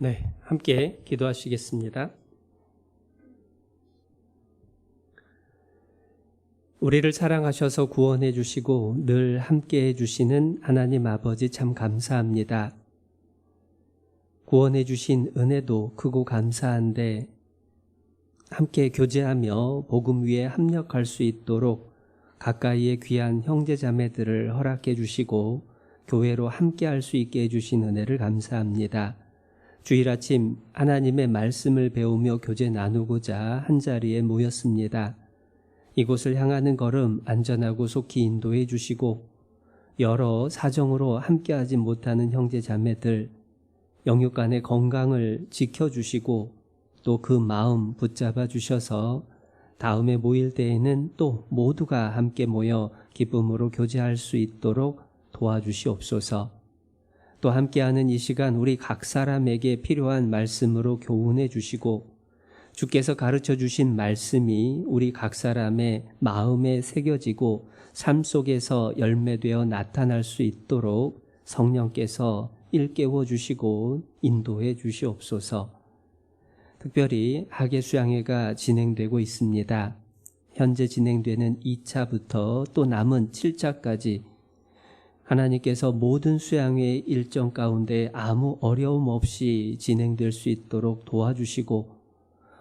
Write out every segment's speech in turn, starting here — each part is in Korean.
네, 함께 기도하시겠습니다. 우리를 사랑하셔서 구원해 주시고 늘 함께 해 주시는 하나님 아버지 참 감사합니다. 구원해 주신 은혜도 크고 감사한데 함께 교제하며 복음 위에 합력할 수 있도록 가까이의 귀한 형제자매들을 허락해 주시고 교회로 함께 할 수 있게 해주신 은혜를 감사합니다. 주일 아침 하나님의 말씀을 배우며 교제 나누고자 한자리에 모였습니다. 이곳을 향하는 걸음 안전하고 속히 인도해 주시고 여러 사정으로 함께하지 못하는 형제자매들 영육 간의 건강을 지켜주시고 또 그 마음 붙잡아 주셔서 다음에 모일 때에는 또 모두가 함께 모여 기쁨으로 교제할 수 있도록 도와주시옵소서. 또 함께하는 이 시간 우리 각 사람에게 필요한 말씀으로 교훈해 주시고 주께서 가르쳐 주신 말씀이 우리 각 사람의 마음에 새겨지고 삶 속에서 열매되어 나타날 수 있도록 성령께서 일깨워 주시고 인도해 주시옵소서. 특별히 학예 수양회가 진행되고 있습니다. 현재 진행되는 2차부터 또 남은 7차까지 하나님께서 모든 수양회의 일정 가운데 아무 어려움 없이 진행될 수 있도록 도와주시고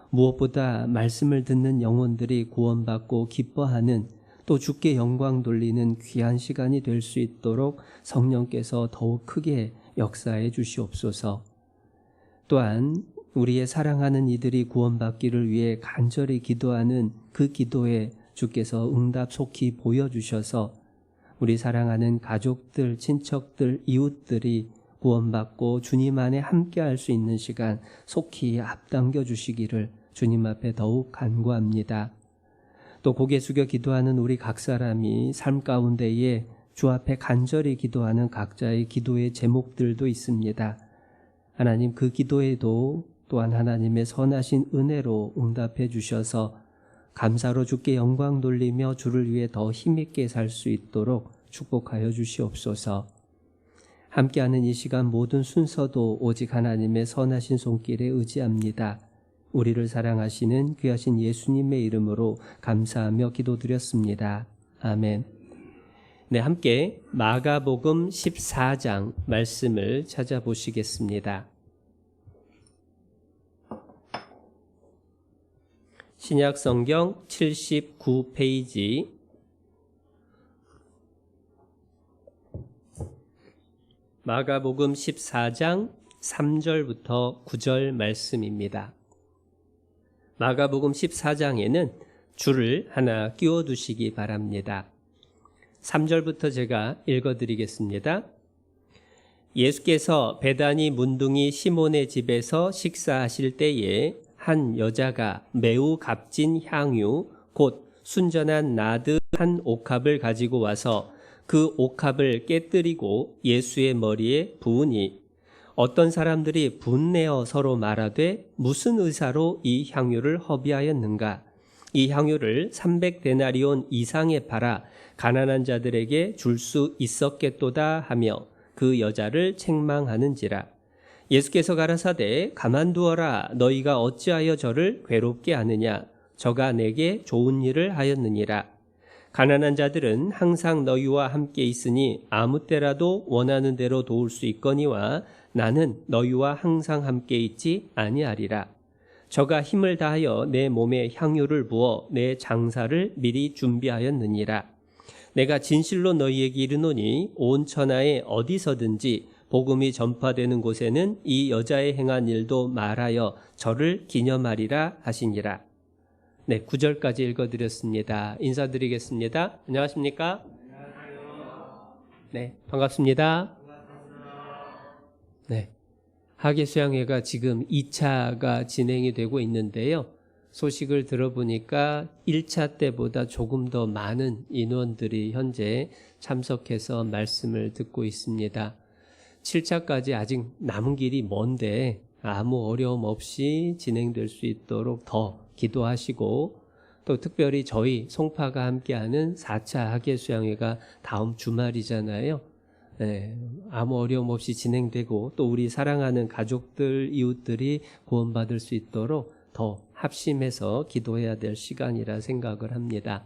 무엇보다 말씀을 듣는 영혼들이 구원받고 기뻐하는 또 주께 영광 돌리는 귀한 시간이 될 수 있도록 성령께서 더욱 크게 역사해 주시옵소서. 또한 우리의 사랑하는 이들이 구원받기를 위해 간절히 기도하는 그 기도에 주께서 응답 속히 보여주셔서 우리 사랑하는 가족들, 친척들, 이웃들이 구원받고 주님 안에 함께할 수 있는 시간 속히 앞당겨 주시기를 주님 앞에 더욱 간구합니다. 또 고개 숙여 기도하는 우리 각 사람이 삶 가운데에 주 앞에 간절히 기도하는 각자의 기도의 제목들도 있습니다. 하나님 그 기도에도 또한 하나님의 선하신 은혜로 응답해 주셔서 감사로 주께 영광 돌리며 주를 위해 더 힘있게 살 수 있도록 축복하여 주시옵소서. 함께하는 이 시간 모든 순서도 오직 하나님의 선하신 손길에 의지합니다. 우리를 사랑하시는 귀하신 예수님의 이름으로 감사하며 기도드렸습니다. 아멘. 네, 함께 마가복음 14장 말씀을 찾아보시겠습니다. 신약성경 79페이지 마가복음 14장 3절부터 9절 말씀입니다. 마가복음 14장에는 줄을 하나 끼워두시기 바랍니다. 3절부터 제가 읽어드리겠습니다. 예수께서 베다니 문둥이 시몬의 집에서 식사하실 때에 한 여자가 매우 값진 향유 곧 순전한 나드 한 옥합을 가지고 와서 그 옥합을 깨뜨리고 예수의 머리에 부으니 어떤 사람들이 분내어 서로 말하되 무슨 의사로 이 향유를 허비하였는가? 이 향유를 300데나리온 이상에 팔아 가난한 자들에게 줄 수 있었겠도다 하며 그 여자를 책망하는지라. 예수께서 가라사대 가만두어라. 너희가 어찌하여 저를 괴롭게 하느냐? 저가 내게 좋은 일을 하였느니라. 가난한 자들은 항상 너희와 함께 있으니 아무 때라도 원하는 대로 도울 수 있거니와 나는 너희와 항상 함께 있지 아니하리라. 저가 힘을 다하여 내 몸에 향유를 부어 내 장사를 미리 준비하였느니라. 내가 진실로 너희에게 이르노니 온 천하에 어디서든지 복음이 전파되는 곳에는 이 여자의 행한 일도 말하여 저를 기념하리라 하시니라. 네, 9절까지 읽어드렸습니다. 인사드리겠습니다. 안녕하십니까? 안녕하세요. 네, 반갑습니다. 네, 학예수양회가 지금 2차가 진행이 되고 있는데요. 소식을 들어보니까 1차 때보다 조금 더 많은 인원들이 현재 참석해서 말씀을 듣고 있습니다. 7차까지 아직 남은 길이 먼데 아무 어려움 없이 진행될 수 있도록 더 기도하시고 또 특별히 저희 송파가 함께하는 4차 학예수양회가 다음 주말이잖아요. 아무 어려움 없이 진행되고 또 우리 사랑하는 가족들, 이웃들이 구원받을 수 있도록 더 합심해서 기도해야 될 시간이라 생각을 합니다.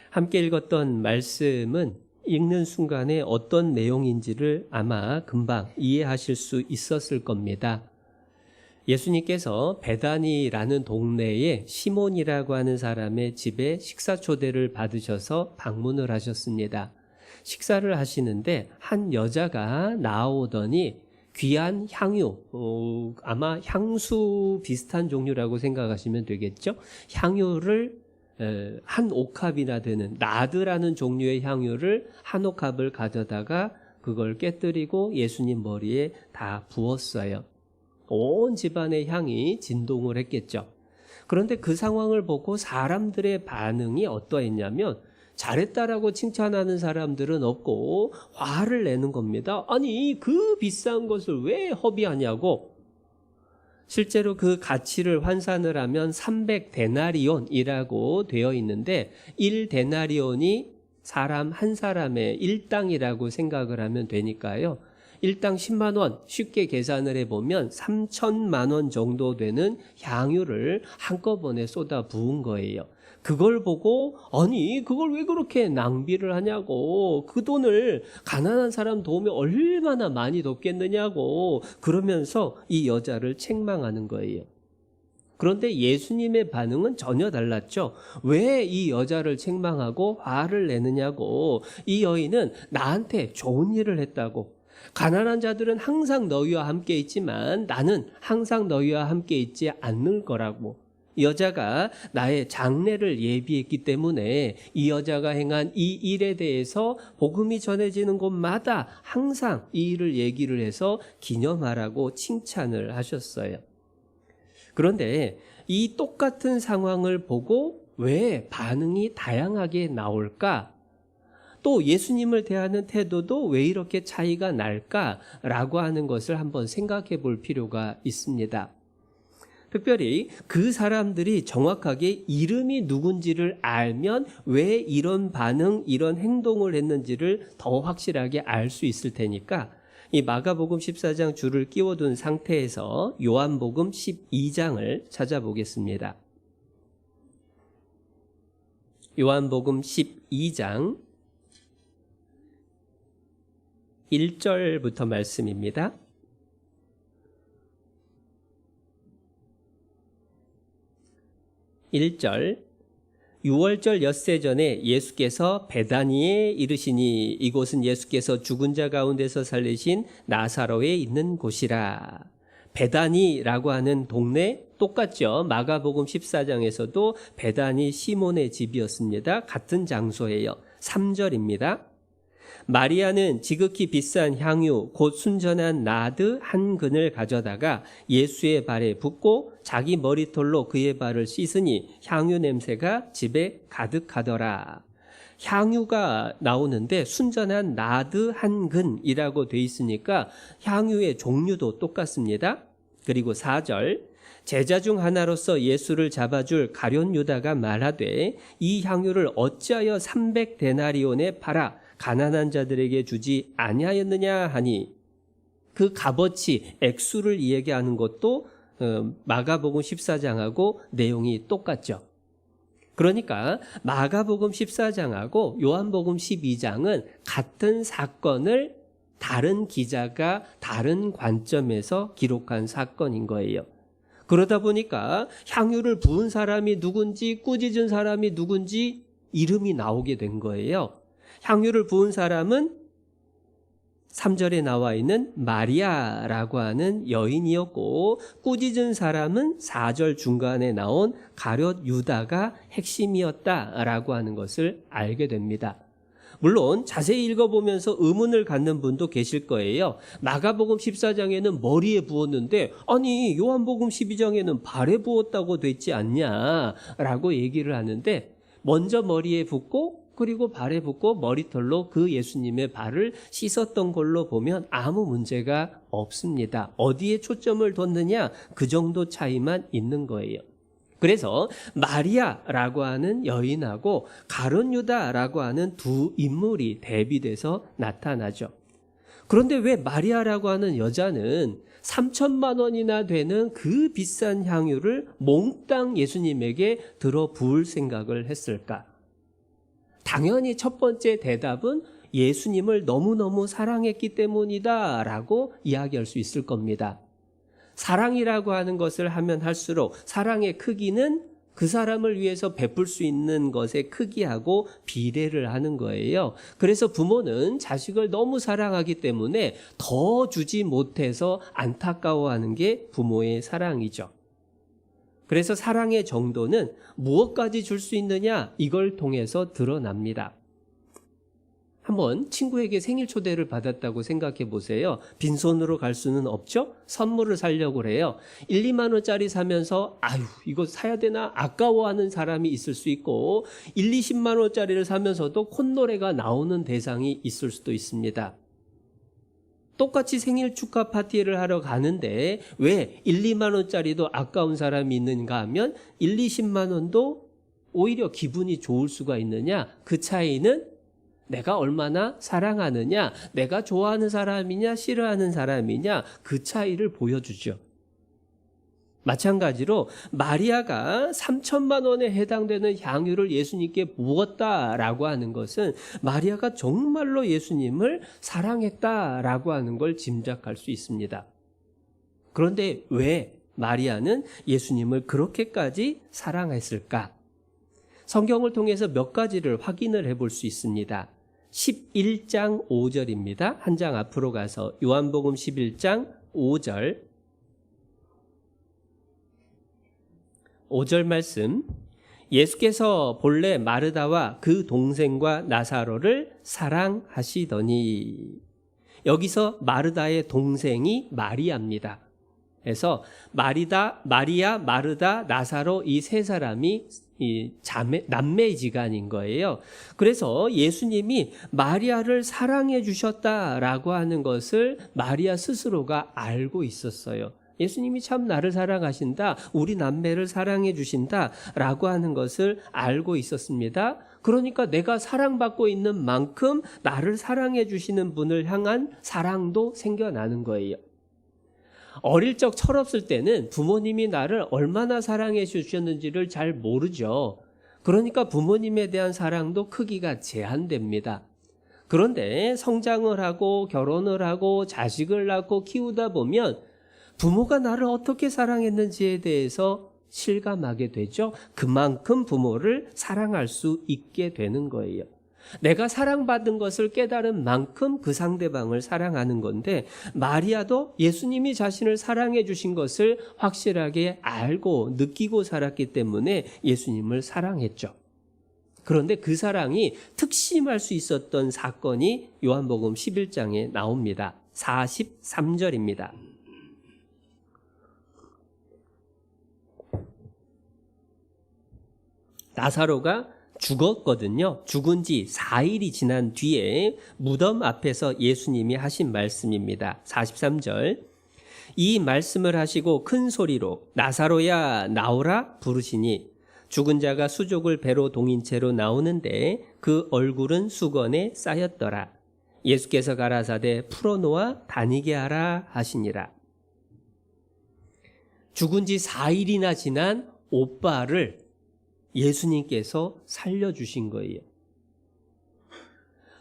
함께 읽었던 말씀은 읽는 순간에 어떤 내용인지를 아마 금방 이해하실 수 있었을 겁니다. 예수님께서 베다니라는 동네에 시몬이라고 하는 사람의 집에 식사 초대를 받으셔서 방문을 하셨습니다. 식사를 하시는데 한 여자가 나오더니 귀한 향유, 아마 향수 비슷한 종류라고 생각하시면 되겠죠. 향유를 한 옥합이나 되는 나드라는 종류의 향유를 한 옥합을 가져다가 그걸 깨뜨리고 예수님 머리에 다 부었어요. 온 집안의 향이 진동을 했겠죠. 그런데 그 상황을 보고 사람들의 반응이 어떠했냐면 잘했다라고 칭찬하는 사람들은 없고 화를 내는 겁니다. 아니 그 비싼 것을 왜 허비하냐고. 실제로 그 가치를 환산을 하면 300데나리온이라고 되어 있는데 1데나리온이 사람 한 사람의 일당이라고 생각을 하면 되니까요. 일당 10만 원 쉽게 계산을 해보면 3천만 원 정도 되는 향유를 한꺼번에 쏟아 부은 거예요. 그걸 보고 아니 그걸 왜 그렇게 낭비를 하냐고, 그 돈을 가난한 사람 도우면 얼마나 많이 돕겠느냐고 그러면서 이 여자를 책망하는 거예요. 그런데 예수님의 반응은 전혀 달랐죠. 왜 이 여자를 책망하고 화를 내느냐고. 이 여인은 나한테 좋은 일을 했다고. 가난한 자들은 항상 너희와 함께 있지만 나는 항상 너희와 함께 있지 않을 거라고. 여자가 나의 장례를 예비했기 때문에 이 여자가 행한 이 일에 대해서 복음이 전해지는 곳마다 항상 이 일을 얘기를 해서 기념하라고 칭찬을 하셨어요. 그런데 이 똑같은 상황을 보고 왜 반응이 다양하게 나올까? 또 예수님을 대하는 태도도 왜 이렇게 차이가 날까라고 하는 것을 한번 생각해 볼 필요가 있습니다. 특별히 그 사람들이 정확하게 이름이 누군지를 알면 왜 이런 반응, 이런 행동을 했는지를 더 확실하게 알 수 있을 테니까 이 마가복음 14장 줄을 끼워둔 상태에서 요한복음 12장을 찾아보겠습니다. 요한복음 12장 1절부터 말씀입니다. 1절, 6월절 엿새 전에 예수께서 베다니에 이르시니 이곳은 예수께서 죽은 자 가운데서 살리신 나사로에 있는 곳이라. 베다니라고 하는 동네 똑같죠. 마가복음 14장에서도 베다니 시몬의 집이었습니다. 같은 장소예요. 3절입니다. 마리아는 지극히 비싼 향유 곧 순전한 나드 한 근을 가져다가 예수의 발에 붓고 자기 머리털로 그의 발을 씻으니 향유 냄새가 집에 가득하더라. 향유가 나오는데 순전한 나드 한 근이라고 돼 있으니까 향유의 종류도 똑같습니다. 그리고 4절, 제자 중 하나로서 예수를 잡아줄 가룟 유다가 말하되 이 향유를 어찌하여 300데나리온에 팔아 가난한 자들에게 주지 아니하였느냐 하니, 그 값어치 액수를 이야기하는 것도 마가복음 14장하고 내용이 똑같죠. 그러니까 마가복음 14장하고 요한복음 12장은 같은 사건을 다른 기자가 다른 관점에서 기록한 사건인 거예요. 그러다 보니까 향유를 부은 사람이 누군지 꾸짖은 사람이 누군지 이름이 나오게 된 거예요. 향유를 부은 사람은 3절에 나와 있는 마리아라고 하는 여인이었고, 꾸짖은 사람은 4절 중간에 나온 가룟 유다가 핵심이었다라고 하는 것을 알게 됩니다. 물론 자세히 읽어보면서 의문을 갖는 분도 계실 거예요. 마가복음 14장에는 머리에 부었는데 아니 요한복음 12장에는 발에 부었다고 돼 있지 않냐라고 얘기를 하는데, 먼저 머리에 붓고 그리고 발에 붓고 머리털로 그 예수님의 발을 씻었던 걸로 보면 아무 문제가 없습니다. 어디에 초점을 뒀느냐, 그 정도 차이만 있는 거예요. 그래서 마리아라고 하는 여인하고 가룟 유다라고 하는 두 인물이 대비돼서 나타나죠. 그런데 왜 마리아라고 하는 여자는 3천만 원이나 되는 그 비싼 향유를 몽땅 예수님에게 들어 부을 생각을 했을까? 당연히 첫 번째 대답은 예수님을 너무너무 사랑했기 때문이다 라고 이야기할 수 있을 겁니다. 사랑이라고 하는 것을 하면 할수록 사랑의 크기는 그 사람을 위해서 베풀 수 있는 것의 크기하고 비례를 하는 거예요. 그래서 부모는 자식을 너무 사랑하기 때문에 더 주지 못해서 안타까워하는 게 부모의 사랑이죠. 그래서 사랑의 정도는 무엇까지 줄 수 있느냐, 이걸 통해서 드러납니다. 한번 친구에게 생일 초대를 받았다고 생각해 보세요. 빈손으로 갈 수는 없죠? 선물을 사려고 그래요. 1, 2만 원짜리 사면서 아유 이거 사야 되나 아까워하는 사람이 있을 수 있고 1, 20만 원짜리를 사면서도 콧노래가 나오는 대상이 있을 수도 있습니다. 똑같이 생일 축하 파티를 하러 가는데 왜 1, 2만 원짜리도 아까운 사람이 있는가 하면 1, 20만 원도 오히려 기분이 좋을 수가 있느냐? 그 차이는 내가 얼마나 사랑하느냐, 내가 좋아하는 사람이냐, 싫어하는 사람이냐, 그 차이를 보여주죠. 마찬가지로 마리아가 3천만 원에 해당되는 향유를 예수님께 부었다라고 하는 것은 마리아가 정말로 예수님을 사랑했다라고 하는 걸 짐작할 수 있습니다. 그런데 왜 마리아는 예수님을 그렇게까지 사랑했을까? 성경을 통해서 몇 가지를 확인을 해볼 수 있습니다. 11장 5절입니다. 한 장 앞으로 가서 요한복음 11장 5절 말씀, 예수께서 본래 마르다와 그 동생과 나사로를 사랑하시더니, 여기서 마르다의 동생이 마리아입니다. 그래서 마리아, 마르다, 나사로 이 세 사람이 남매지간인 거예요. 그래서 예수님이 마리아를 사랑해 주셨다라고 하는 것을 마리아 스스로가 알고 있었어요. 예수님이 참 나를 사랑하신다, 우리 남매를 사랑해 주신다라고 하는 것을 알고 있었습니다. 그러니까 내가 사랑받고 있는 만큼 나를 사랑해 주시는 분을 향한 사랑도 생겨나는 거예요. 어릴 적 철없을 때는 부모님이 나를 얼마나 사랑해 주셨는지를 잘 모르죠. 그러니까 부모님에 대한 사랑도 크기가 제한됩니다. 그런데 성장을 하고 결혼을 하고 자식을 낳고 키우다 보면 부모가 나를 어떻게 사랑했는지에 대해서 실감하게 되죠. 그만큼 부모를 사랑할 수 있게 되는 거예요. 내가 사랑받은 것을 깨달은 만큼 그 상대방을 사랑하는 건데, 마리아도 예수님이 자신을 사랑해 주신 것을 확실하게 알고 느끼고 살았기 때문에 예수님을 사랑했죠. 그런데 그 사랑이 특심할 수 있었던 사건이 요한복음 11장에 나옵니다. 43절입니다. 나사로가 죽었거든요. 죽은 지 4일이 지난 뒤에 무덤 앞에서 예수님이 하신 말씀입니다. 43절. 이 말씀을 하시고 큰 소리로 나사로야 나오라 부르시니, 죽은 자가 수족을 배로 동인 채로 나오는데 그 얼굴은 수건에 쌓였더라. 예수께서 가라사대 풀어놓아 다니게 하라 하시니라. 죽은 지 4일이나 지난 오빠를 예수님께서 살려주신 거예요.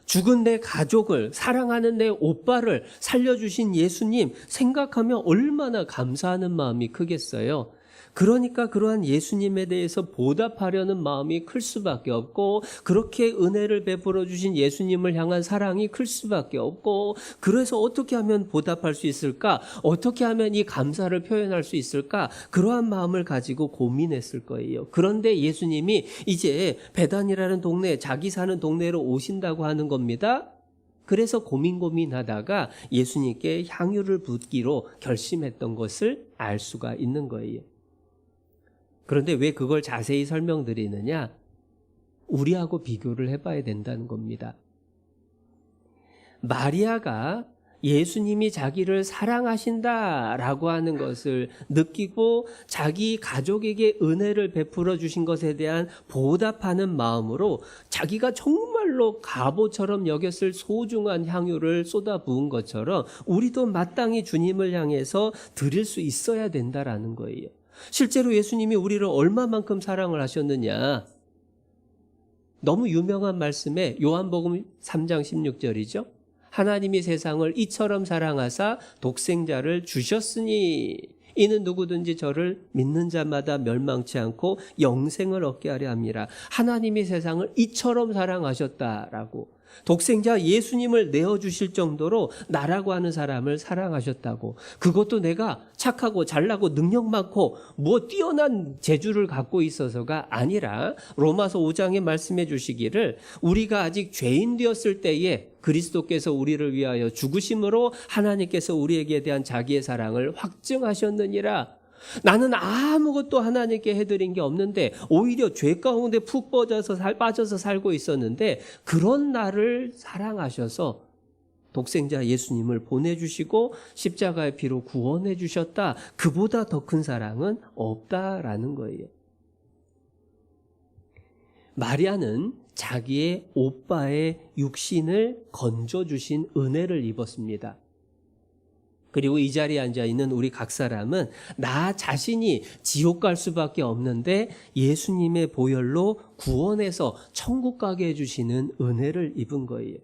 죽은 내 가족을, 사랑하는 내 오빠를 살려주신 예수님 생각하면 얼마나 감사하는 마음이 크겠어요. 그러니까 그러한 예수님에 대해서 보답하려는 마음이 클 수밖에 없고, 그렇게 은혜를 베풀어 주신 예수님을 향한 사랑이 클 수밖에 없고, 그래서 어떻게 하면 보답할 수 있을까? 어떻게 하면 이 감사를 표현할 수 있을까? 그러한 마음을 가지고 고민했을 거예요. 그런데 예수님이 이제 베단이라는 동네, 자기 사는 동네로 오신다고 하는 겁니다. 그래서 고민하다가 예수님께 향유를 붓기로 결심했던 것을 알 수가 있는 거예요. 그런데 왜 그걸 자세히 설명드리느냐? 우리하고 비교를 해봐야 된다는 겁니다. 마리아가 예수님이 자기를 사랑하신다라고 하는 것을 느끼고 자기 가족에게 은혜를 베풀어 주신 것에 대한 보답하는 마음으로 자기가 정말로 정말로 갑오처럼 여겼을 소중한 향유를 쏟아 부은 것처럼 우리도 마땅히 주님을 향해서 드릴 수 있어야 된다라는 거예요. 실제로 예수님이 우리를 얼마만큼 사랑을 하셨느냐. 너무 유명한 말씀에 요한복음 3장 16절이죠. 하나님이 세상을 이처럼 사랑하사 독생자를 주셨으니 이는 누구든지 저를 믿는 자마다 멸망치 않고 영생을 얻게 하려 함이라. 하나님이 세상을 이처럼 사랑하셨다라고. 독생자 예수님을 내어주실 정도로 나라고 하는 사람을 사랑하셨다고. 그것도 내가 착하고 잘나고 능력 많고 뭐 뛰어난 재주를 갖고 있어서가 아니라 로마서 5장에 말씀해 주시기를 우리가 아직 죄인 되었을 때에 그리스도께서 우리를 위하여 죽으심으로 하나님께서 우리에게 대한 자기의 사랑을 확증하셨느니라. 나는 아무것도 하나님께 해드린 게 없는데 오히려 죄 가운데 푹 빠져서 살고 있었는데 그런 나를 사랑하셔서 독생자 예수님을 보내주시고 십자가의 피로 구원해 주셨다. 그보다 더 큰 사랑은 없다라는 거예요. 마리아는 자기의 오빠의 육신을 건져주신 은혜를 입었습니다. 그리고 이 자리에 앉아있는 우리 각 사람은 나 자신이 지옥 갈 수밖에 없는데 예수님의 보혈로 구원해서 천국 가게 해주시는 은혜를 입은 거예요.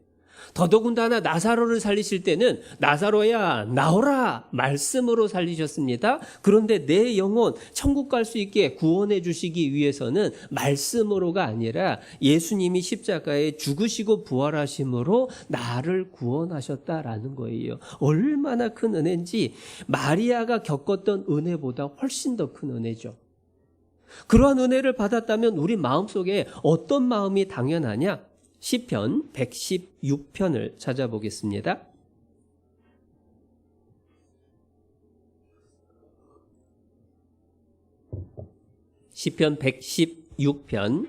더더군다나 나사로를 살리실 때는 나사로야 나오라 말씀으로 살리셨습니다. 그런데 내 영혼 천국 갈 수 있게 구원해 주시기 위해서는 말씀으로가 아니라 예수님이 십자가에 죽으시고 부활하심으로 나를 구원하셨다라는 거예요. 얼마나 큰 은혜인지 마리아가 겪었던 은혜보다 훨씬 더 큰 은혜죠. 그러한 은혜를 받았다면 우리 마음속에 어떤 마음이 당연하냐? 시편 116편을 찾아보겠습니다. 시편 116편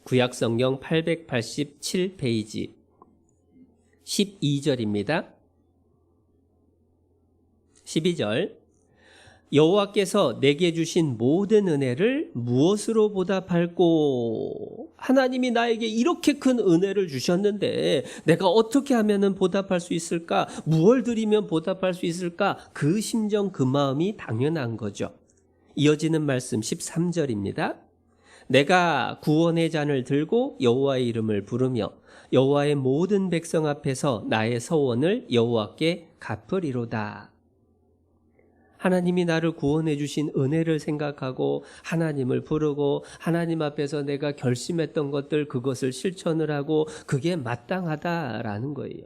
구약성경 887페이지 12절입니다. 12절 여호와께서 내게 주신 모든 은혜를 무엇으로 보답할꼬? 하나님이 나에게 이렇게 큰 은혜를 주셨는데 내가 어떻게 하면 보답할 수 있을까? 무엇을 드리면 보답할 수 있을까? 그 심정 그 마음이 당연한 거죠. 이어지는 말씀 13절입니다. 내가 구원의 잔을 들고 여호와의 이름을 부르며 여호와의 모든 백성 앞에서 나의 서원을 여호와께 갚으리로다. 하나님이 나를 구원해 주신 은혜를 생각하고 하나님을 부르고 하나님 앞에서 내가 결심했던 것들 그것을 실천을 하고 그게 마땅하다라는 거예요.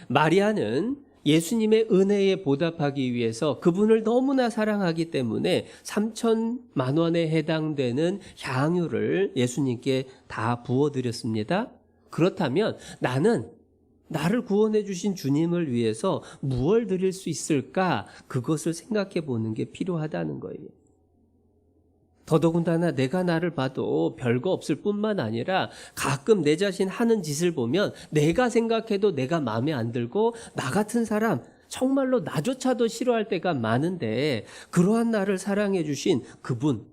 마리아는 예수님의 은혜에 보답하기 위해서 그분을 너무나 사랑하기 때문에 3천만 원에 해당되는 향유를 예수님께 다 부어드렸습니다. 그렇다면 나는 나를 구원해 주신 주님을 위해서 무엇을 드릴 수 있을까? 그것을 생각해 보는 게 필요하다는 거예요. 더더군다나 내가 나를 봐도 별거 없을 뿐만 아니라 가끔 내 자신 하는 짓을 보면 내가 생각해도 내가 마음에 안 들고 나 같은 사람 정말로 나조차도 싫어할 때가 많은데 그러한 나를 사랑해 주신 그분,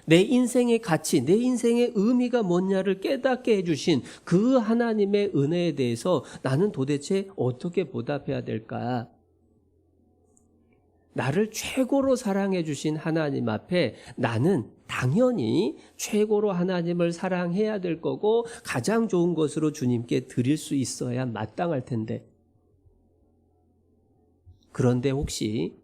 내 인생의 가치, 내 인생의 의미가 뭐냐를 깨닫게 해주신 그 하나님의 은혜에 대해서 나는 도대체 어떻게 보답해야 될까? 나를 최고로 사랑해 주신 하나님 앞에 나는 당연히 최고로 하나님을 사랑해야 될 거고 가장 좋은 것으로 주님께 드릴 수 있어야 마땅할 텐데. 그런데 혹시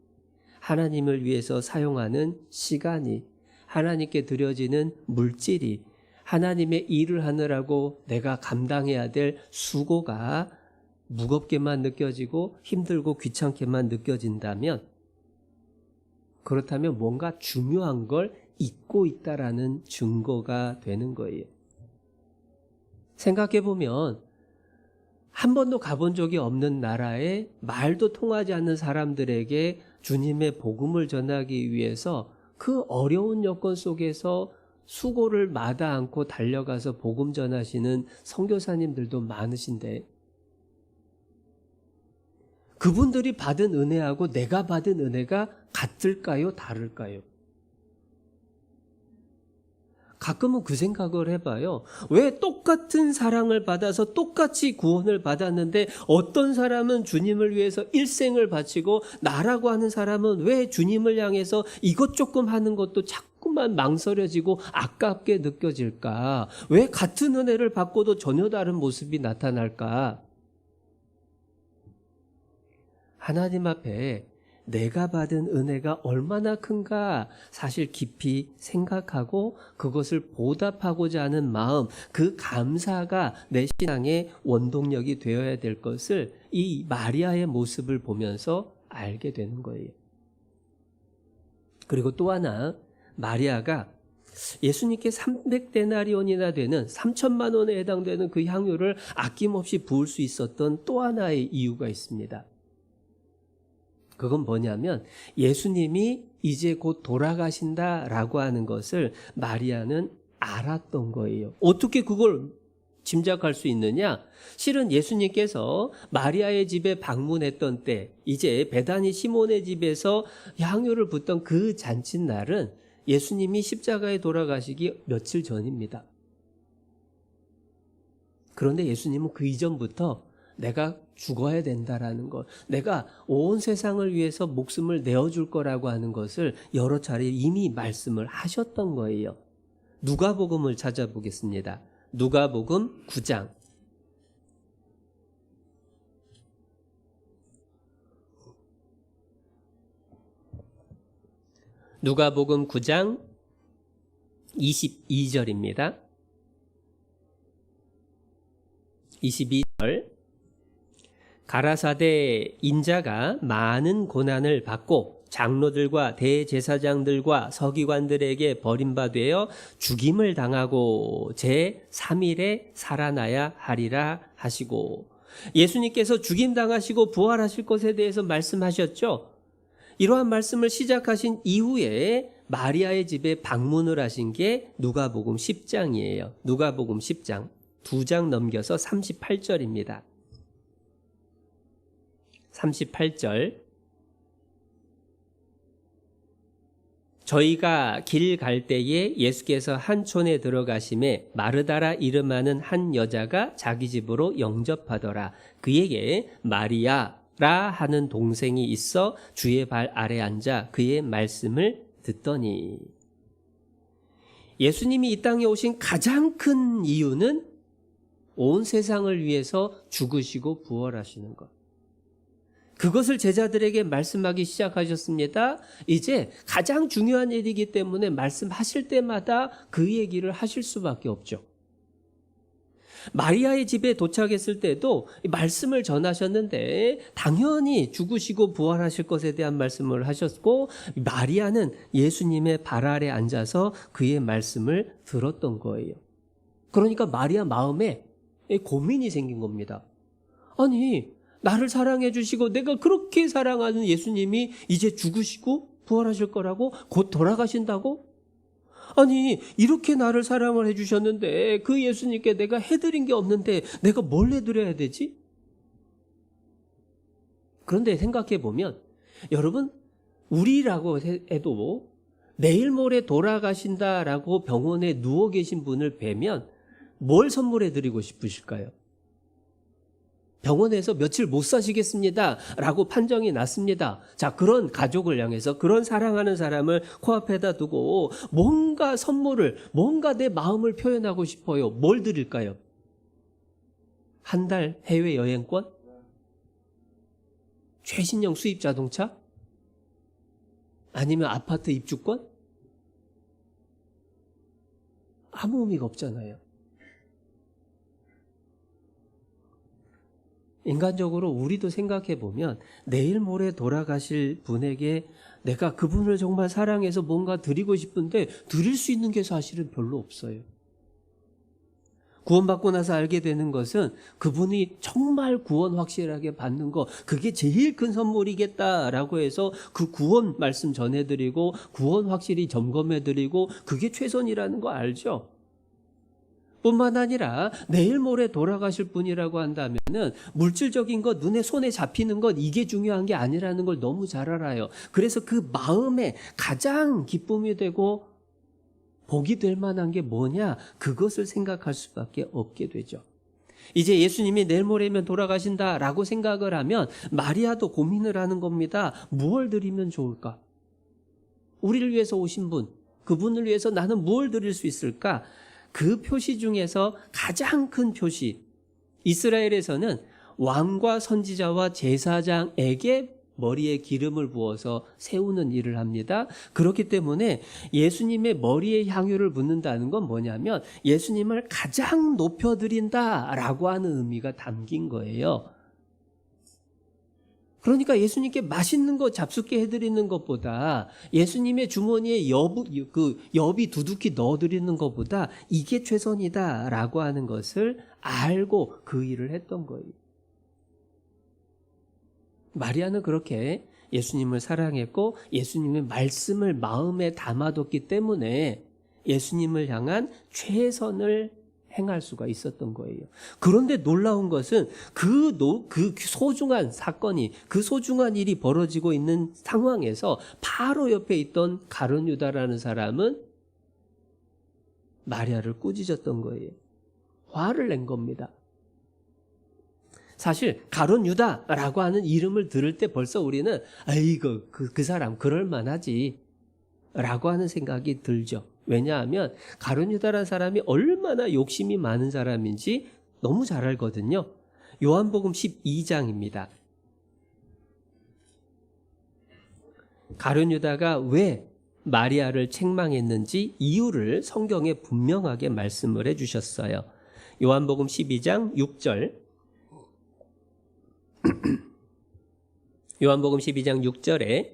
하나님을 위해서 사용하는 시간이 하나님께 드려지는 물질이 하나님의 일을 하느라고 내가 감당해야 될 수고가 무겁게만 느껴지고 힘들고 귀찮게만 느껴진다면 그렇다면 뭔가 중요한 걸 잊고 있다라는 증거가 되는 거예요. 생각해 보면 한 번도 가본 적이 없는 나라에 말도 통하지 않는 사람들에게 주님의 복음을 전하기 위해서 그 어려운 여건 속에서 수고를 마다 않고 달려가서 복음 전하시는 선교사님들도 많으신데 그분들이 받은 은혜하고 내가 받은 은혜가 같을까요? 다를까요? 가끔은 그 생각을 해봐요. 왜 똑같은 사랑을 받아서 똑같이 구원을 받았는데 어떤 사람은 주님을 위해서 일생을 바치고 나라고 하는 사람은 왜 주님을 향해서 이것 조금 하는 것도 자꾸만 망설여지고 아깝게 느껴질까? 왜 같은 은혜를 받고도 전혀 다른 모습이 나타날까? 하나님 앞에 내가 받은 은혜가 얼마나 큰가 사실 깊이 생각하고 그것을 보답하고자 하는 마음, 그 감사가 내 신앙의 원동력이 되어야 될 것을 이 마리아의 모습을 보면서 알게 되는 거예요. 그리고 또 하나, 마리아가 예수님께 300데나리온이나 되는 3천만 원에 해당되는 그 향유를 아낌없이 부을 수 있었던 또 하나의 이유가 있습니다. 그건 뭐냐면 예수님이 이제 곧 돌아가신다라고 하는 것을 마리아는 알았던 거예요. 어떻게 그걸 짐작할 수 있느냐? 실은 예수님께서 마리아의 집에 방문했던 때, 이제 베다니 시몬의 집에서 향유를 붓던 그 잔칫날은 예수님이 십자가에 돌아가시기 며칠 전입니다. 그런데 예수님은 그 이전부터 내가 죽어야 된다라는 것, 내가 온 세상을 위해서 목숨을 내어줄 거라고 하는 것을 여러 차례 이미 말씀을 하셨던 거예요. 누가복음을 찾아보겠습니다. 누가복음 9장. 누가복음 9장 22절입니다. 22절. 가라사대 인자가 많은 고난을 받고 장로들과 대제사장들과 서기관들에게 버림받아 죽임을 당하고 제3일에 살아나야 하리라 하시고, 예수님께서 죽임당하시고 부활하실 것에 대해서 말씀하셨죠. 이러한 말씀을 시작하신 이후에 마리아의 집에 방문을 하신 게 누가복음 10장이에요. 누가복음 10장 2장 넘겨서 38절입니다. 38절. 저희가 길 갈 때에 예수께서 한 촌에 들어가심에 마르다라 이름하는 한 여자가 자기 집으로 영접하더라. 그에게 마리아라 하는 동생이 있어 주의 발 아래 앉아 그의 말씀을 듣더니, 예수님이 이 땅에 오신 가장 큰 이유는 온 세상을 위해서 죽으시고 부활하시는 것. 그것을 제자들에게 말씀하기 시작하셨습니다. 이제 가장 중요한 일이기 때문에 말씀하실 때마다 그 얘기를 하실 수밖에 없죠. 마리아의 집에 도착했을 때도 말씀을 전하셨는데 당연히 죽으시고 부활하실 것에 대한 말씀을 하셨고, 마리아는 예수님의 발 아래 앉아서 그의 말씀을 들었던 거예요. 그러니까 마리아 마음에 고민이 생긴 겁니다. 아니, 나를 사랑해 주시고 내가 그렇게 사랑하는 예수님이 이제 죽으시고 부활하실 거라고? 곧 돌아가신다고? 아니, 이렇게 나를 사랑을 해 주셨는데 그 예수님께 내가 해드린 게 없는데 내가 뭘 해드려야 되지? 그런데 생각해 보면 여러분, 우리라고 해도 내일 모레 돌아가신다라고 병원에 누워 계신 분을 뵈면 뭘 선물해 드리고 싶으실까요? 병원에서 며칠 못 사시겠습니다 라고 판정이 났습니다. 자, 그런 가족을 향해서, 그런 사랑하는 사람을 코앞에다 두고 뭔가 선물을, 뭔가 내 마음을 표현하고 싶어요. 뭘 드릴까요? 한 달 해외여행권? 최신형 수입 자동차? 아니면 아파트 입주권? 아무 의미가 없잖아요. 인간적으로 우리도 생각해 보면 내일 모레 돌아가실 분에게 내가 그분을 정말 사랑해서 뭔가 드리고 싶은데 드릴 수 있는 게 사실은 별로 없어요. 구원받고 나서 알게 되는 것은 그분이 정말 구원 확실하게 받는 거, 그게 제일 큰 선물이겠다라고 해서 그 구원 말씀 전해드리고 구원 확실히 점검해드리고 그게 최선이라는 거 알죠? 뿐만 아니라 내일 모레 돌아가실 분이라고 한다면은 물질적인 것, 눈에 손에 잡히는 것, 이게 중요한 게 아니라는 걸 너무 잘 알아요. 그래서 그 마음에 가장 기쁨이 되고 복이 될 만한 게 뭐냐? 그것을 생각할 수밖에 없게 되죠. 이제 예수님이 내일 모레면 돌아가신다라고 생각을 하면 마리아도 고민을 하는 겁니다. 무엇을 드리면 좋을까? 우리를 위해서 오신 분, 그분을 위해서 나는 무엇을 드릴 수 있을까? 그 표시 중에서 가장 큰 표시, 이스라엘에서는 왕과 선지자와 제사장에게 머리에 기름을 부어서 세우는 일을 합니다. 그렇기 때문에 예수님의 머리에 향유를 붓는다는 건 뭐냐면 예수님을 가장 높여드린다라고 하는 의미가 담긴 거예요. 그러니까 예수님께 맛있는 거 잡숫게 해드리는 것보다 예수님의 주머니에 엽이 두둑히 넣어드리는 것보다 이게 최선이다라고 하는 것을 알고 그 일을 했던 거예요. 마리아는 그렇게 예수님을 사랑했고 예수님의 말씀을 마음에 담아뒀기 때문에 예수님을 향한 최선을 행할 수가 있었던 거예요. 그런데 놀라운 것은 그 소중한 사건이, 그 소중한 일이 벌어지고 있는 상황에서 바로 옆에 있던 가룟 유다라는 사람은 마리아를 꾸짖었던 거예요. 화를 낸 겁니다. 사실 가룟 유다라고 하는 이름을 들을 때 벌써 우리는 아이고 그 사람 그럴 만하지 라고 하는 생각이 들죠. 왜냐하면 가룟 유다라는 사람이 얼마나 욕심이 많은 사람인지 너무 잘 알거든요. 요한복음 12장입니다. 가룟 유다가 왜 마리아를 책망했는지 이유를 성경에 분명하게 말씀을 해주셨어요. 요한복음 12장 6절 요한복음 12장 6절에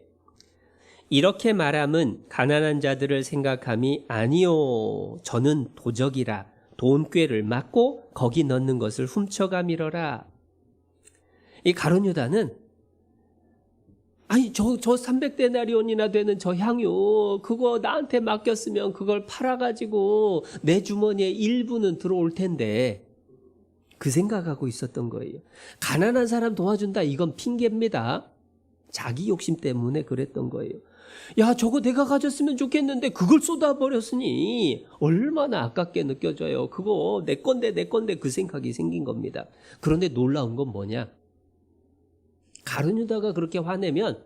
이렇게 말함은 가난한 자들을 생각함이 아니요 저는 도적이라 돈꾀를 맞고 거기 넣는 것을 훔쳐가미러라. 이 가룟 유다는 아니 저 300데나리온이나 되는 저 향유 그거 나한테 맡겼으면 그걸 팔아가지고 내 주머니에 일부는 들어올 텐데 그 생각하고 있었던 거예요. 가난한 사람 도와준다 이건 핑계입니다. 자기 욕심 때문에 그랬던 거예요. 야 저거 내가 가졌으면 좋겠는데 그걸 쏟아버렸으니 얼마나 아깝게 느껴져요. 그거 내 건데 그 생각이 생긴 겁니다. 그런데 놀라운 건 뭐냐? 가룟 유다가 그렇게 화내면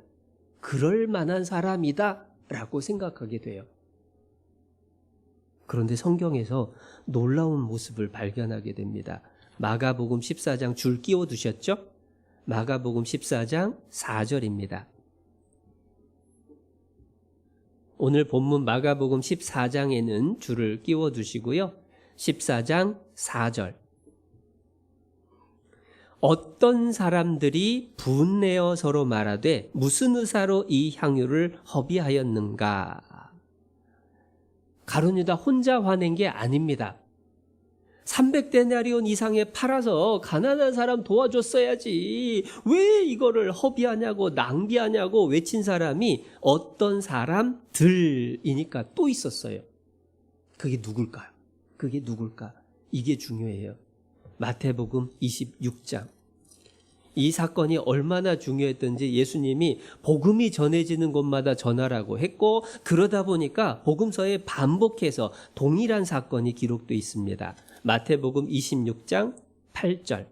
그럴 만한 사람이다 라고 생각하게 돼요. 그런데 성경에서 놀라운 모습을 발견하게 됩니다. 마가복음 14장 줄 끼워두셨죠? 마가복음 14장 4절입니다. 오늘 본문 마가복음 14장에는 줄을 끼워두시고요. 14장 4절 어떤 사람들이 분내어 서로 말하되 무슨 의사로 이 향유를 허비하였는가? 가룟 유다 혼자 화낸 게 아닙니다. 300데나리온 이상에 팔아서 가난한 사람 도와줬어야지. 왜 이거를 허비하냐고 낭비하냐고 외친 사람이 어떤 사람들이니까 또 있었어요. 그게 누굴까요? 그게 누굴까? 이게 중요해요. 마태복음 26장. 이 사건이 얼마나 중요했던지 예수님이 복음이 전해지는 곳마다 전하라고 했고 그러다 보니까 복음서에 반복해서 동일한 사건이 기록되어 있습니다. 마태복음 26장 8절.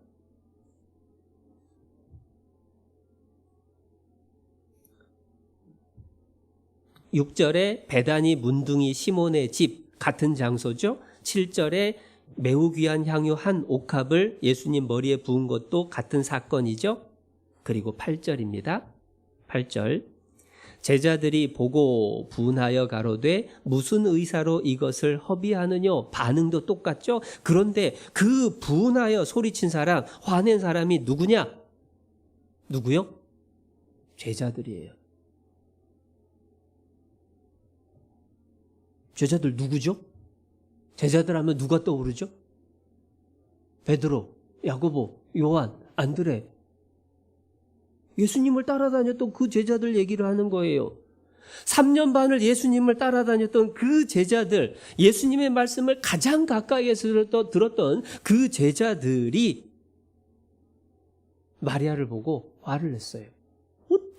(6절에) 베다니 문둥이 시몬의 집 같은 장소죠. (7절에) 매우 귀한 향유 한 옥합을 예수님 머리에 부은 것도 같은 사건이죠. 그리고 8절입니다. 8절 제자들이 보고 분하여 가로되 무슨 의사로 이것을 허비하느뇨? 반응도 똑같죠. 그런데 그 분하여 소리친 사람, 화낸 사람이 누구냐? 누구요? 제자들이에요. 제자들 누구죠? 제자들 하면 누가 떠오르죠? 베드로, 야고보, 요한, 안드레. 예수님을 따라다녔던 그 제자들 얘기를 하는 거예요. 3년 반을 예수님을 따라다녔던 그 제자들, 예수님의 말씀을 가장 가까이에서 들었던 그 제자들이 마리아를 보고 화를 냈어요.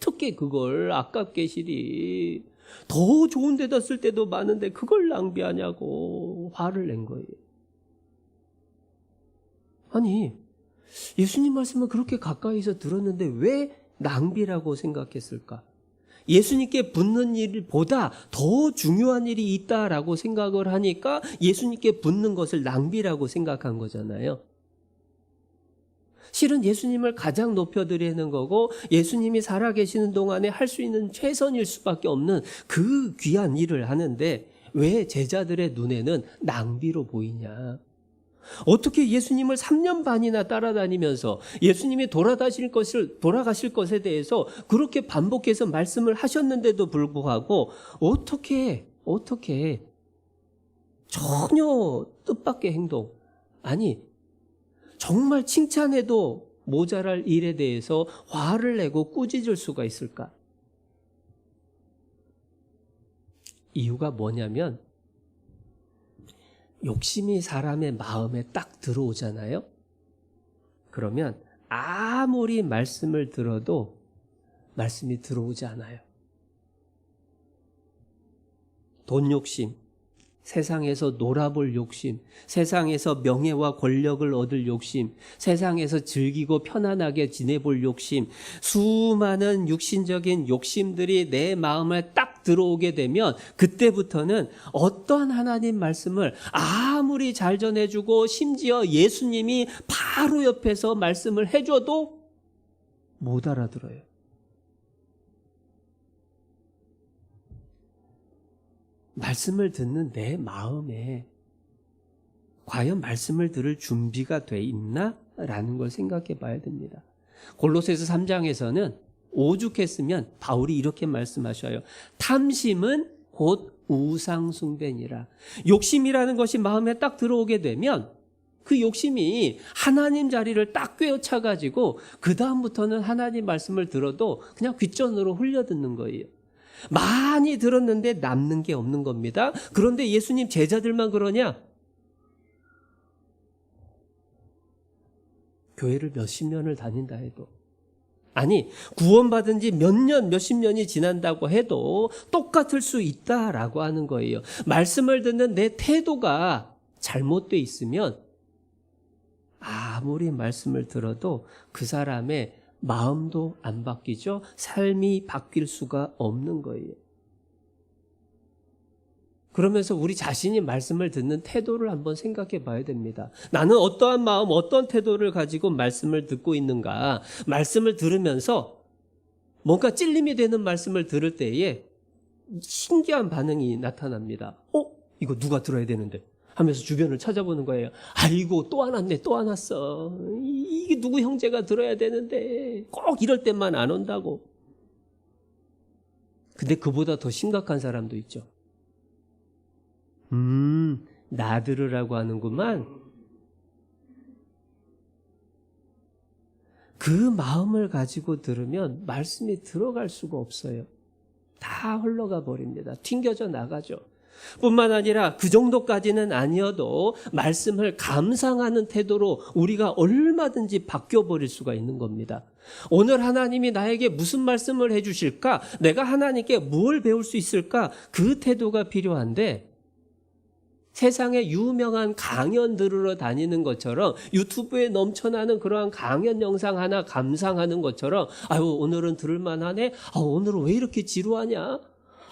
어떻게 그걸 아깝게 시리. 더 좋은 데다 쓸 때도 많은데 그걸 낭비하냐고 화를 낸 거예요. 아니, 예수님 말씀을 그렇게 가까이서 들었는데 왜 낭비라고 생각했을까? 예수님께 붙는 일보다 더 중요한 일이 있다라고 생각을 하니까 예수님께 붙는 것을 낭비라고 생각한 거잖아요. 실은 예수님을 가장 높여드리는 거고 예수님이 살아계시는 동안에 할 수 있는 최선일 수밖에 없는 그 귀한 일을 하는데 왜 제자들의 눈에는 낭비로 보이냐? 어떻게 예수님을 3년 반이나 따라다니면서 예수님이 돌아가실 것에 대해서 그렇게 반복해서 말씀을 하셨는데도 불구하고 어떻게 전혀 뜻밖의 행동, 아니 정말 칭찬해도 모자랄 일에 대해서 화를 내고 꾸짖을 수가 있을까? 이유가 뭐냐면 욕심이 사람의 마음에 딱 들어오잖아요. 그러면 아무리 말씀을 들어도 말씀이 들어오지 않아요. 돈 욕심, 세상에서 놀아볼 욕심, 세상에서 명예와 권력을 얻을 욕심, 세상에서 즐기고 편안하게 지내볼 욕심, 수많은 육신적인 욕심들이 내 마음에 딱 들어오게 되면 그때부터는 어떠한 하나님 말씀을 아무리 잘 전해주고 심지어 예수님이 바로 옆에서 말씀을 해줘도 못 알아들어요. 말씀을 듣는 내 마음에 과연 말씀을 들을 준비가 돼 있나? 라는 걸 생각해 봐야 됩니다. 골로새서 3장에서는 오죽했으면 바울이 이렇게 말씀하셔요. 탐심은 곧 우상숭배니라. 욕심이라는 것이 마음에 딱 들어오게 되면 그 욕심이 하나님 자리를 딱 꿰어차가지고 그 다음부터는 하나님 말씀을 들어도 그냥 귓전으로 흘려듣는 거예요. 많이 들었는데 남는 게 없는 겁니다. 그런데 예수님 제자들만 그러냐? 교회를 몇십 년을 다닌다 해도, 아니 구원받은 지 몇 년, 몇십 년이 지난다고 해도 똑같을 수 있다라고 하는 거예요. 말씀을 듣는 내 태도가 잘못돼 있으면 아무리 말씀을 들어도 그 사람의 마음도 안 바뀌죠. 삶이 바뀔 수가 없는 거예요. 그러면서 우리 자신이 말씀을 듣는 태도를 한번 생각해 봐야 됩니다. 나는 어떠한 마음, 어떤 태도를 가지고 말씀을 듣고 있는가. 말씀을 들으면서 뭔가 찔림이 되는 말씀을 들을 때에 신기한 반응이 나타납니다. 이거 누가 들어야 되는데 하면서 주변을 찾아보는 거예요. 아이고 또 안 왔네, 또 안 왔어. 이게 누구 형제가 들어야 되는데 꼭 이럴 때만 안 온다고. 근데 그보다 더 심각한 사람도 있죠. 나 들으라고 하는구만. 그 마음을 가지고 들으면 말씀이 들어갈 수가 없어요. 다 흘러가 버립니다. 튕겨져 나가죠. 뿐만 아니라 그 정도까지는 아니어도 말씀을 감상하는 태도로 우리가 얼마든지 바뀌어버릴 수가 있는 겁니다. 오늘 하나님이 나에게 무슨 말씀을 해주실까? 내가 하나님께 뭘 배울 수 있을까? 그 태도가 필요한데 세상에 유명한 강연 들으러 다니는 것처럼 유튜브에 넘쳐나는 그러한 강연 영상 하나 감상하는 것처럼 아유 오늘은 들을만하네? 오늘은 왜 이렇게 지루하냐?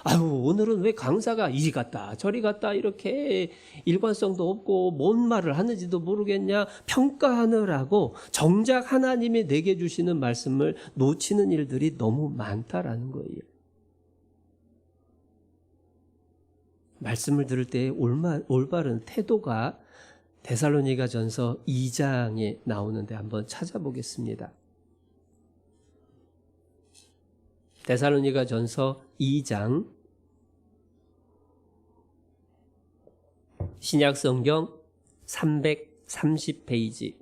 아유 오늘은 왜 강사가 이리 갔다 저리 갔다 이렇게 일관성도 없고 뭔 말을 하는지도 모르겠냐 평가하느라고 정작 하나님이 내게 주시는 말씀을 놓치는 일들이 너무 많다라는 거예요. 말씀을 들을 때의 올바른 태도가 데살로니가전서 2장에 나오는데 한번 찾아보겠습니다. 데살로니가전서 2장 신약성경 330페이지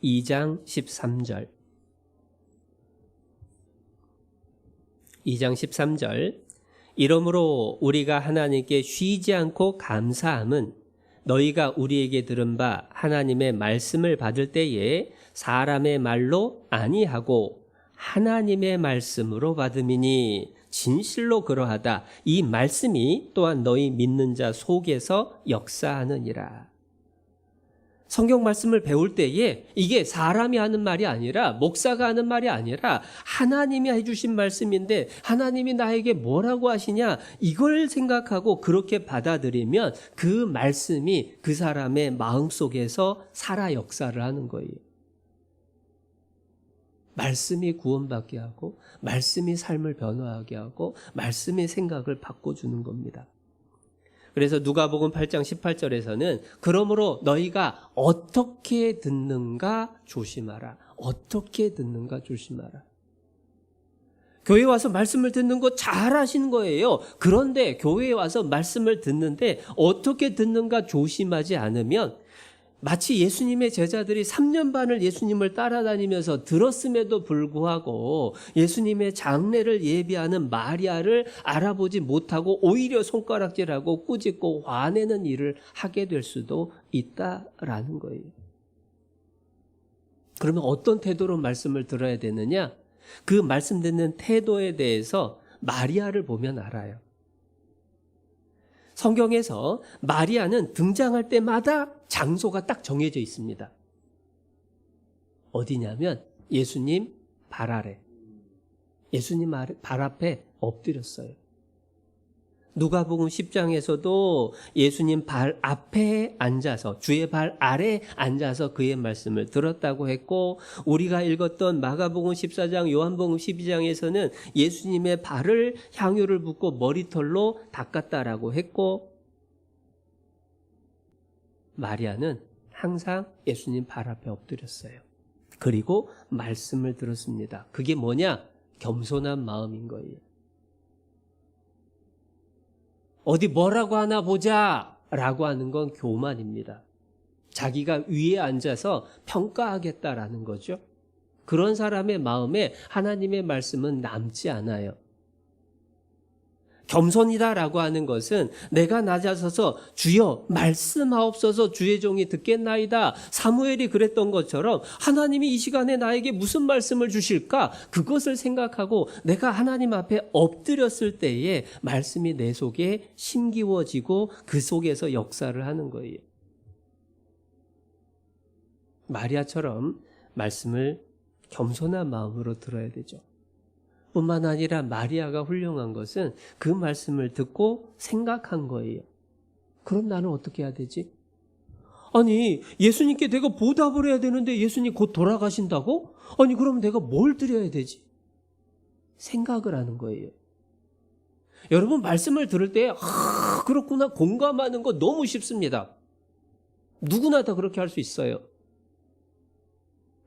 2장 13절 2장 13절 이러므로 우리가 하나님께 쉬지 않고 감사함은 너희가 우리에게 들은 바 하나님의 말씀을 받을 때에 사람의 말로 아니하고 하나님의 말씀으로 받음이니 진실로 그러하다. 이 말씀이 또한 너희 믿는 자 속에서 역사하느니라. 성경 말씀을 배울 때에 이게 사람이 하는 말이 아니라 목사가 하는 말이 아니라 하나님이 해주신 말씀인데 하나님이 나에게 뭐라고 하시냐 이걸 생각하고 그렇게 받아들이면 그 말씀이 그 사람의 마음속에서 살아 역사를 하는 거예요. 말씀이 구원받게 하고 말씀이 삶을 변화하게 하고 말씀의 생각을 바꿔주는 겁니다. 그래서 누가복음 8장 18절에서는 그러므로 너희가 어떻게 듣는가 조심하라. 어떻게 듣는가 조심하라. 교회에 와서 말씀을 듣는 거 잘 하시는 거예요. 그런데 교회에 와서 말씀을 듣는데 어떻게 듣는가 조심하지 않으면 마치 예수님의 제자들이 3년 반을 예수님을 따라다니면서 들었음에도 불구하고 예수님의 장례를 예비하는 마리아를 알아보지 못하고 오히려 손가락질하고 꾸짖고 화내는 일을 하게 될 수도 있다라는 거예요. 그러면 어떤 태도로 말씀을 들어야 되느냐? 그 말씀 듣는 태도에 대해서 마리아를 보면 알아요. 성경에서 마리아는 등장할 때마다 장소가 딱 정해져 있습니다. 어디냐면 예수님 발 아래. 예수님 발 앞에 엎드렸어요. 누가복음 10장에서도 예수님 발 앞에 앉아서 주의 발 아래 앉아서 그의 말씀을 들었다고 했고 우리가 읽었던 마가복음 14장 요한복음 12장에서는 예수님의 발을 향유를 붓고 머리털로 닦았다라고 했고 마리아는 항상 예수님 발 앞에 엎드렸어요. 그리고 말씀을 들었습니다. 그게 뭐냐? 겸손한 마음인 거예요. 어디 뭐라고 하나 보자 라고 하는 건 교만입니다. 자기가 위에 앉아서 평가하겠다라는 거죠. 그런 사람의 마음에 하나님의 말씀은 남지 않아요. 겸손이다라고 하는 것은 내가 낮아서서 주여 말씀하옵소서 주의 종이 듣겠나이다. 사무엘이 그랬던 것처럼 하나님이 이 시간에 나에게 무슨 말씀을 주실까? 그것을 생각하고 내가 하나님 앞에 엎드렸을 때에 말씀이 내 속에 심기워지고 그 속에서 역사를 하는 거예요. 마리아처럼 말씀을 겸손한 마음으로 들어야 되죠. 뿐만 아니라 마리아가 훌륭한 것은 그 말씀을 듣고 생각한 거예요. 그럼 나는 어떻게 해야 되지? 아니 예수님께 내가 보답을 해야 되는데 예수님 곧 돌아가신다고? 아니 그럼 내가 뭘 드려야 되지? 생각을 하는 거예요. 여러분 말씀을 들을 때 그렇구나 공감하는 거 너무 쉽습니다. 누구나 다 그렇게 할 수 있어요.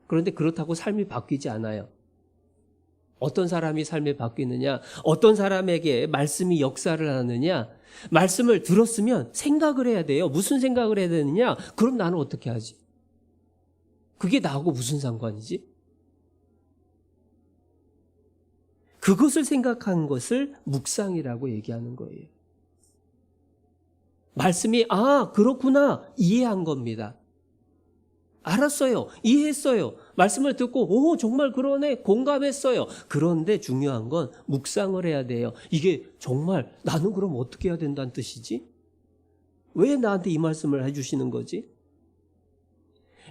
그런데 그렇다고 삶이 바뀌지 않아요. 어떤 사람이 삶이 바뀌느냐? 어떤 사람에게 말씀이 역사를 하느냐? 말씀을 들었으면 생각을 해야 돼요. 무슨 생각을 해야 되느냐? 그럼 나는 어떻게 하지? 그게 나하고 무슨 상관이지? 그것을 생각한 것을 묵상이라고 얘기하는 거예요. 말씀이 그렇구나 이해한 겁니다. 알았어요. 이해했어요. 말씀을 듣고 정말 그러네 공감했어요. 그런데 중요한 건 묵상을 해야 돼요. 이게 정말 나는 그럼 어떻게 해야 된다는 뜻이지? 왜 나한테 이 말씀을 해주시는 거지?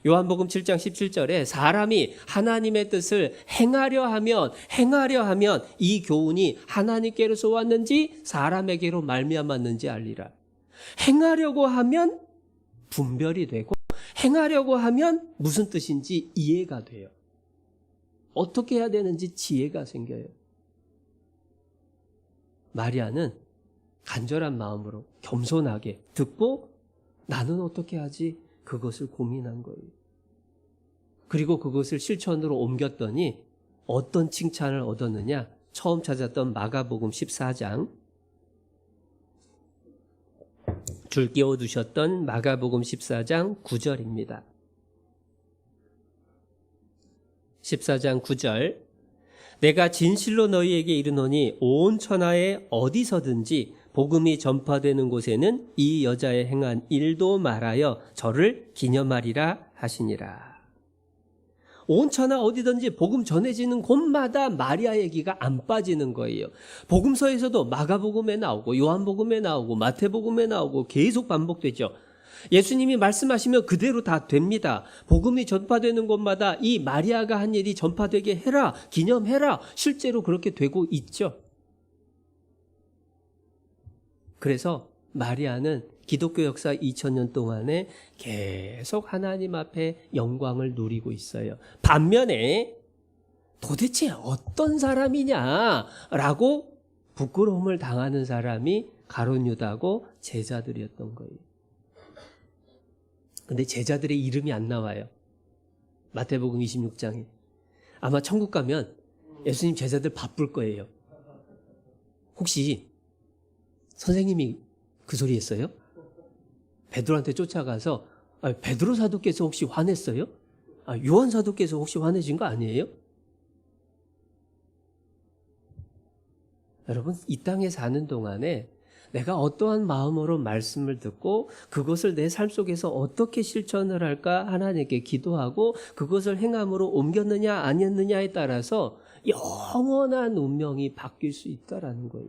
요한복음 7장 17절에 사람이 하나님의 뜻을 행하려 하면 이 교훈이 하나님께로서 왔는지 사람에게로 말미암았는지 알리라. 행하려고 하면 분별이 되고 행하려고 하면 무슨 뜻인지 이해가 돼요. 어떻게 해야 되는지 지혜가 생겨요. 마리아는 간절한 마음으로 겸손하게 듣고 나는 어떻게 하지? 그것을 고민한 거예요. 그리고 그것을 실천으로 옮겼더니 어떤 칭찬을 얻었느냐? 처음 찾았던 마가복음 14장 줄 끼워두셨던 마가복음 14장 9절입니다. 14장 9절 내가 진실로 너희에게 이르노니 온 천하에 어디서든지 복음이 전파되는 곳에는 이 여자의 행한 일도 말하여 저를 기념하리라 하시니라. 온 천하 어디든지 복음 전해지는 곳마다 마리아 얘기가 안 빠지는 거예요. 복음서에서도 마가복음에 나오고 요한복음에 나오고 마태복음에 나오고 계속 반복되죠. 예수님이 말씀하시면 그대로 다 됩니다. 복음이 전파되는 곳마다 이 마리아가 한 일이 전파되게 해라, 기념해라. 실제로 그렇게 되고 있죠. 그래서 마리아는 기독교 역사 2000년 동안에 계속 하나님 앞에 영광을 누리고 있어요. 반면에 도대체 어떤 사람이냐라고 부끄러움을 당하는 사람이 가룟 유다고 제자들이었던 거예요. 근데 제자들의 이름이 안 나와요. 마태복음 26장에. 아마 천국 가면 예수님 제자들 바쁠 거예요. 혹시 선생님이 그 소리 했어요? 베드로한테 쫓아가서 베드로 사도께서 혹시 화냈어요? 요한 사도께서 혹시 화내신 거 아니에요? 여러분, 이 땅에 사는 동안에 내가 어떠한 마음으로 말씀을 듣고 그것을 내 삶 속에서 어떻게 실천을 할까 하나님께 기도하고 그것을 행함으로 옮겼느냐 아니었느냐에 따라서 영원한 운명이 바뀔 수 있다라는 거예요.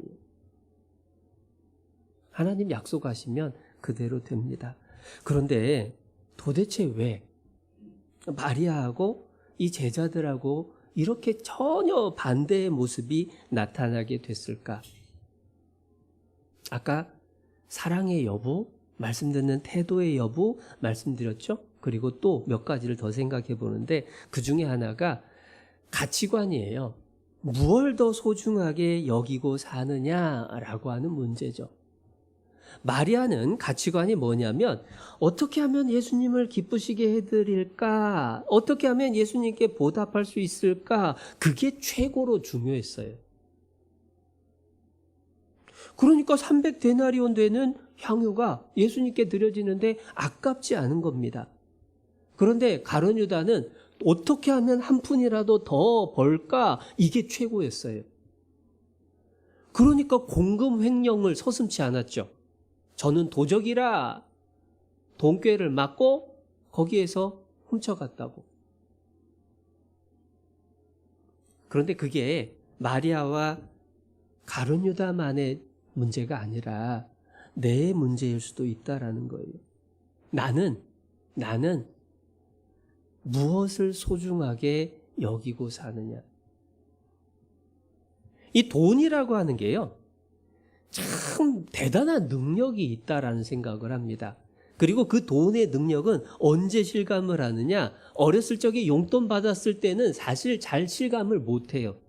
하나님 약속하시면 그대로 됩니다. 그런데 도대체 왜 마리아하고 이 제자들하고 이렇게 전혀 반대의 모습이 나타나게 됐을까? 아까 사랑의 여부, 말씀 듣는 태도의 여부 말씀드렸죠? 그리고 또 몇 가지를 더 생각해 보는데 그 중에 하나가 가치관이에요. 무엇을 더 소중하게 여기고 사느냐라고 하는 문제죠. 마리아는 가치관이 뭐냐면 어떻게 하면 예수님을 기쁘시게 해드릴까? 어떻게 하면 예수님께 보답할 수 있을까? 그게 최고로 중요했어요. 그러니까 300데나리온 되는 향유가 예수님께 드려지는데 아깝지 않은 겁니다. 그런데 가룟 유다는 어떻게 하면 한 푼이라도 더 벌까? 이게 최고였어요. 그러니까 공금 횡령을 서슴지 않았죠. 저는 도적이라 돈꾀를 맞고 거기에서 훔쳐갔다고. 그런데 그게 마리아와 가룟 유다만의 문제가 아니라 내 문제일 수도 있다라는 거예요. 나는 무엇을 소중하게 여기고 사느냐. 이 돈이라고 하는 게요, 참 대단한 능력이 있다라는 생각을 합니다. 그리고 그 돈의 능력은 언제 실감을 하느냐? 어렸을 적에 용돈 받았을 때는 사실 잘 실감을 못해요.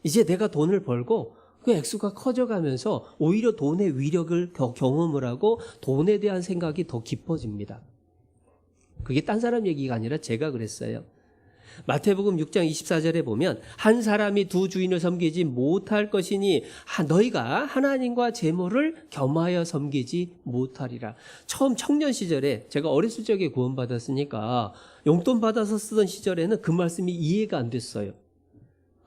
이제 내가 돈을 벌고 그 액수가 커져가면서 오히려 돈의 위력을 경험을 하고 돈에 대한 생각이 더 깊어집니다. 그게 딴 사람 얘기가 아니라 제가 그랬어요. 마태복음 6장 24절에 보면 한 사람이 두 주인을 섬기지 못할 것이니 너희가 하나님과 재물을 겸하여 섬기지 못하리라. 처음 청년 시절에 제가 어렸을 적에 구원받았으니까 용돈 받아서 쓰던 시절에는 그 말씀이 이해가 안 됐어요.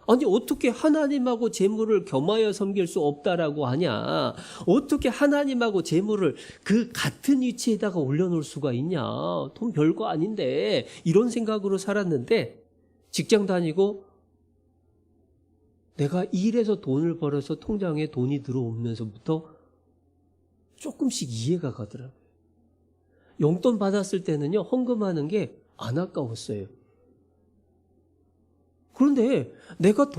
아니 어떻게 하나님하고 재물을 겸하여 섬길 수 없다라고 하냐. 어떻게 하나님하고 재물을 그 같은 위치에다가 올려놓을 수가 있냐. 돈 별거 아닌데 이런 생각으로 살았는데 직장 다니고 내가 일해서 돈을 벌어서 통장에 돈이 들어오면서부터 조금씩 이해가 가더라고요. 용돈 받았을 때는요 헌금하는 게 안 아까웠어요. 그런데 내가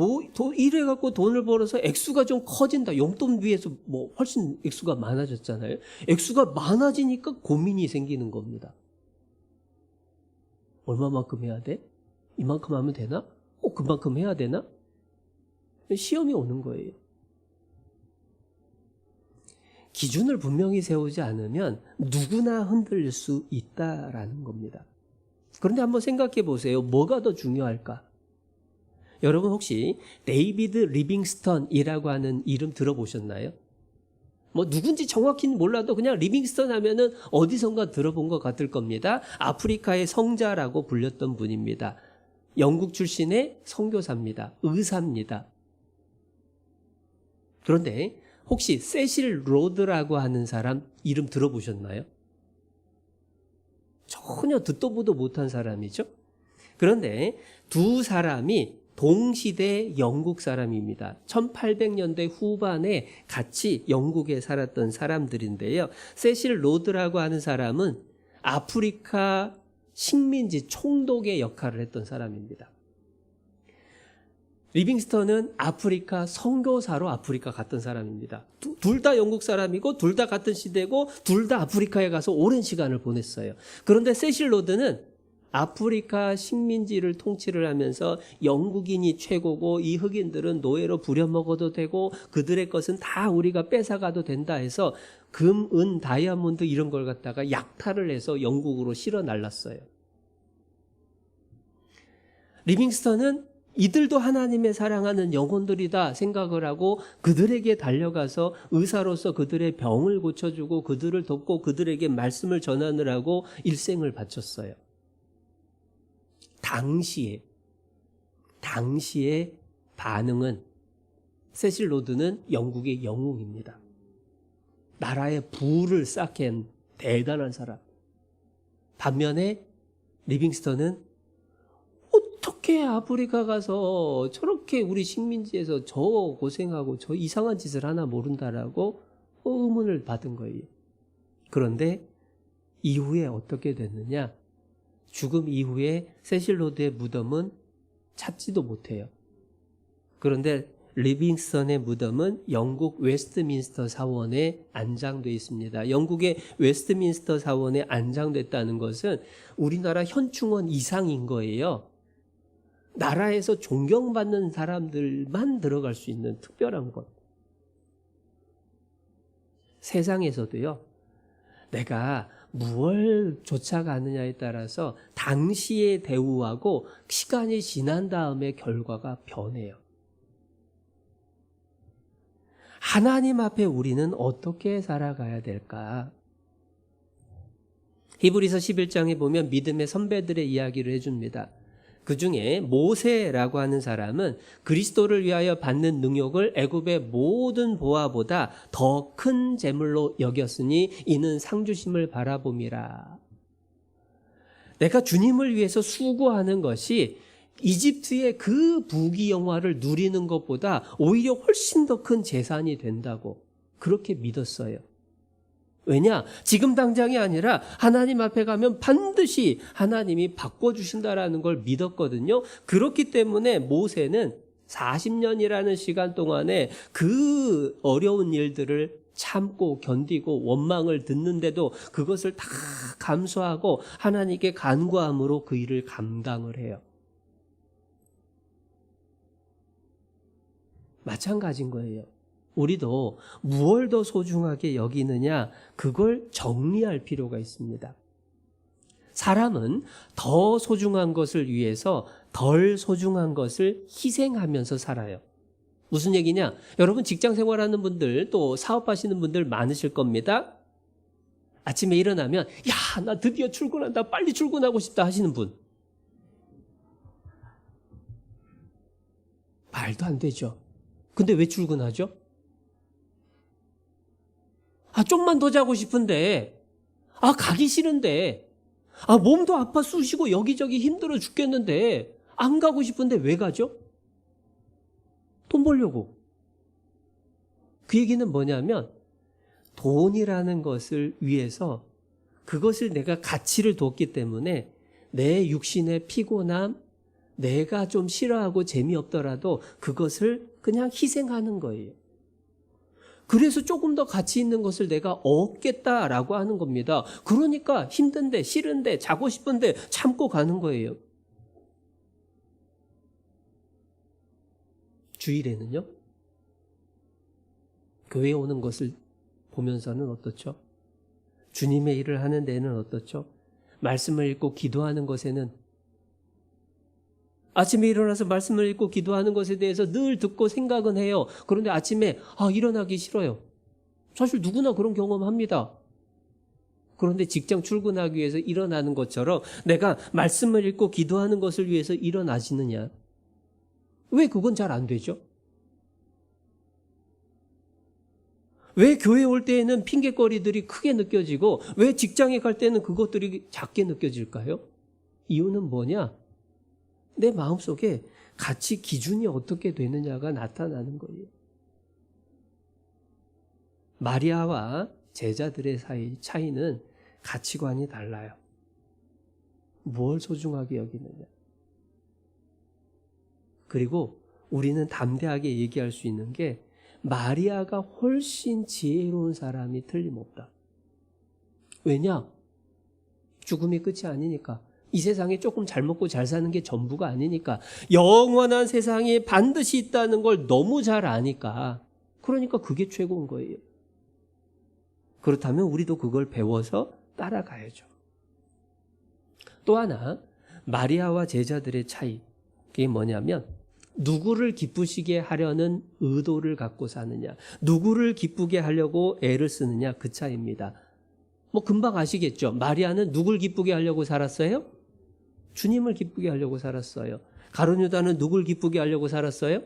일해갖고 돈을 벌어서 액수가 좀 커진다. 용돈 비해서 뭐 훨씬 액수가 많아졌잖아요. 액수가 많아지니까 고민이 생기는 겁니다. 얼마만큼 해야 돼? 이만큼 하면 되나? 그만큼 해야 되나? 시험이 오는 거예요. 기준을 분명히 세우지 않으면 누구나 흔들릴 수 있다라는 겁니다. 그런데 한번 생각해 보세요. 뭐가 더 중요할까? 여러분 혹시 데이비드 리빙스턴이라고 하는 이름 들어보셨나요? 뭐 누군지 정확히는 몰라도 그냥 리빙스턴 하면은 어디선가 들어본 것 같을 겁니다. 아프리카의 성자라고 불렸던 분입니다. 영국 출신의 선교사입니다. 의사입니다. 그런데 혹시 세실 로드라고 하는 사람 이름 들어보셨나요? 전혀 듣도 보도 못한 사람이죠. 그런데 두 사람이 동시대 영국 사람입니다. 1800년대 후반에 같이 영국에 살았던 사람들인데요. 세실 로드라고 하는 사람은 아프리카 식민지 총독의 역할을 했던 사람입니다. 리빙스턴은 아프리카 선교사로 아프리카 갔던 사람입니다. 둘 다 영국 사람이고 둘 다 같은 시대고 둘 다 아프리카에 가서 오랜 시간을 보냈어요. 그런데 세실 로드는 아프리카 식민지를 통치를 하면서 영국인이 최고고 이 흑인들은 노예로 부려먹어도 되고 그들의 것은 다 우리가 뺏어가도 된다 해서 금, 은, 다이아몬드 이런 걸 갖다가 약탈을 해서 영국으로 실어 날랐어요. 리빙스턴은 이들도 하나님의 사랑하는 영혼들이다 생각을 하고 그들에게 달려가서 의사로서 그들의 병을 고쳐주고 그들을 돕고 그들에게 말씀을 전하느라고 일생을 바쳤어요. 당시의 반응은 세실 로드는 영국의 영웅입니다. 나라의 부를 쌓게 대단한 사람. 반면에 리빙스턴은 어떻게 아프리카 가서 저렇게 우리 식민지에서 저 고생하고 저 이상한 짓을 하나 모른다라고 의문을 받은 거예요. 그런데 이후에 어떻게 됐느냐? 죽음 이후에 세실 로드의 무덤은 찾지도 못해요. 그런데 리빙스턴의 무덤은 영국 웨스트민스터 사원에 안장되어 있습니다. 영국의 웨스트민스터 사원에 안장됐다는 것은 우리나라 현충원 이상인 거예요. 나라에서 존경받는 사람들만 들어갈 수 있는 특별한 것. 세상에서도요, 내가 무엇을 쫓아가느냐에 따라서 당시의 대우하고 시간이 지난 다음에 결과가 변해요. 하나님 앞에 우리는 어떻게 살아가야 될까? 히브리서 11장에 보면 믿음의 선배들의 이야기를 해줍니다. 그 중에 모세라고 하는 사람은 그리스도를 위하여 받는 능욕을 애굽의 모든 보화보다 더 큰 재물로 여겼으니 이는 상주심을 바라봄이라. 내가 주님을 위해서 수고하는 것이 이집트의 그 부귀영화를 누리는 것보다 오히려 훨씬 더 큰 재산이 된다고 그렇게 믿었어요. 왜냐? 지금 당장이 아니라 하나님 앞에 가면 반드시 하나님이 바꿔주신다라는 걸 믿었거든요. 그렇기 때문에 모세는 40년이라는 시간 동안에 그 어려운 일들을 참고 견디고 원망을 듣는데도 그것을 다 감수하고 하나님께 간구함으로 그 일을 감당을 해요. 마찬가지인 거예요. 우리도 무엇을 더 소중하게 여기느냐, 그걸 정리할 필요가 있습니다. 사람은 더 소중한 것을 위해서 덜 소중한 것을 희생하면서 살아요. 무슨 얘기냐? 여러분 직장 생활하는 분들 또 사업하시는 분들 많으실 겁니다. 아침에 일어나면 야, 나 드디어 출근한다, 빨리 출근하고 싶다 하시는 분. 말도 안 되죠. 근데 왜 출근하죠? 좀만 더 자고 싶은데, 가기 싫은데, 몸도 아파 쑤시고 여기저기 힘들어 죽겠는데, 안 가고 싶은데 왜 가죠? 돈 벌려고. 그 얘기는 뭐냐면, 돈이라는 것을 위해서 그것을 내가 가치를 뒀기 때문에 내 육신의 피곤함, 내가 좀 싫어하고 재미없더라도 그것을 그냥 희생하는 거예요. 그래서 조금 더 가치 있는 것을 내가 얻겠다라고 하는 겁니다. 그러니까 힘든데, 싫은데, 자고 싶은데 참고 가는 거예요. 주일에는요, 교회에 오는 것을 보면서는 어떻죠? 주님의 일을 하는 데는 어떻죠? 말씀을 읽고 기도하는 것에는, 아침에 일어나서 말씀을 읽고 기도하는 것에 대해서 늘 듣고 생각은 해요. 그런데 아침에 일어나기 싫어요. 사실 누구나 그런 경험합니다. 그런데 직장 출근하기 위해서 일어나는 것처럼 내가 말씀을 읽고 기도하는 것을 위해서 일어나시느냐? 왜 그건 잘 안 되죠? 왜 교회 올 때에는 핑계거리들이 크게 느껴지고 왜 직장에 갈 때는 그것들이 작게 느껴질까요? 이유는 뭐냐? 내 마음속에 가치 기준이 어떻게 되느냐가 나타나는 거예요. 마리아와 제자들의 사이 차이는 가치관이 달라요. 뭘 소중하게 여기느냐. 그리고 우리는 담대하게 얘기할 수 있는 게 마리아가 훨씬 지혜로운 사람이 틀림없다. 왜냐? 죽음이 끝이 아니니까. 이 세상에 조금 잘 먹고 잘 사는 게 전부가 아니니까. 영원한 세상에 반드시 있다는 걸 너무 잘 아니까. 그러니까 그게 최고인 거예요. 그렇다면 우리도 그걸 배워서 따라가야죠. 또 하나, 마리아와 제자들의 차이. 그게 뭐냐면 누구를 기쁘시게 하려는 의도를 갖고 사느냐, 누구를 기쁘게 하려고 애를 쓰느냐, 그 차이입니다. 뭐 금방 아시겠죠? 마리아는 누굴 기쁘게 하려고 살았어요? 주님을 기쁘게 하려고 살았어요. 가룟 유다는 누굴 기쁘게 하려고 살았어요?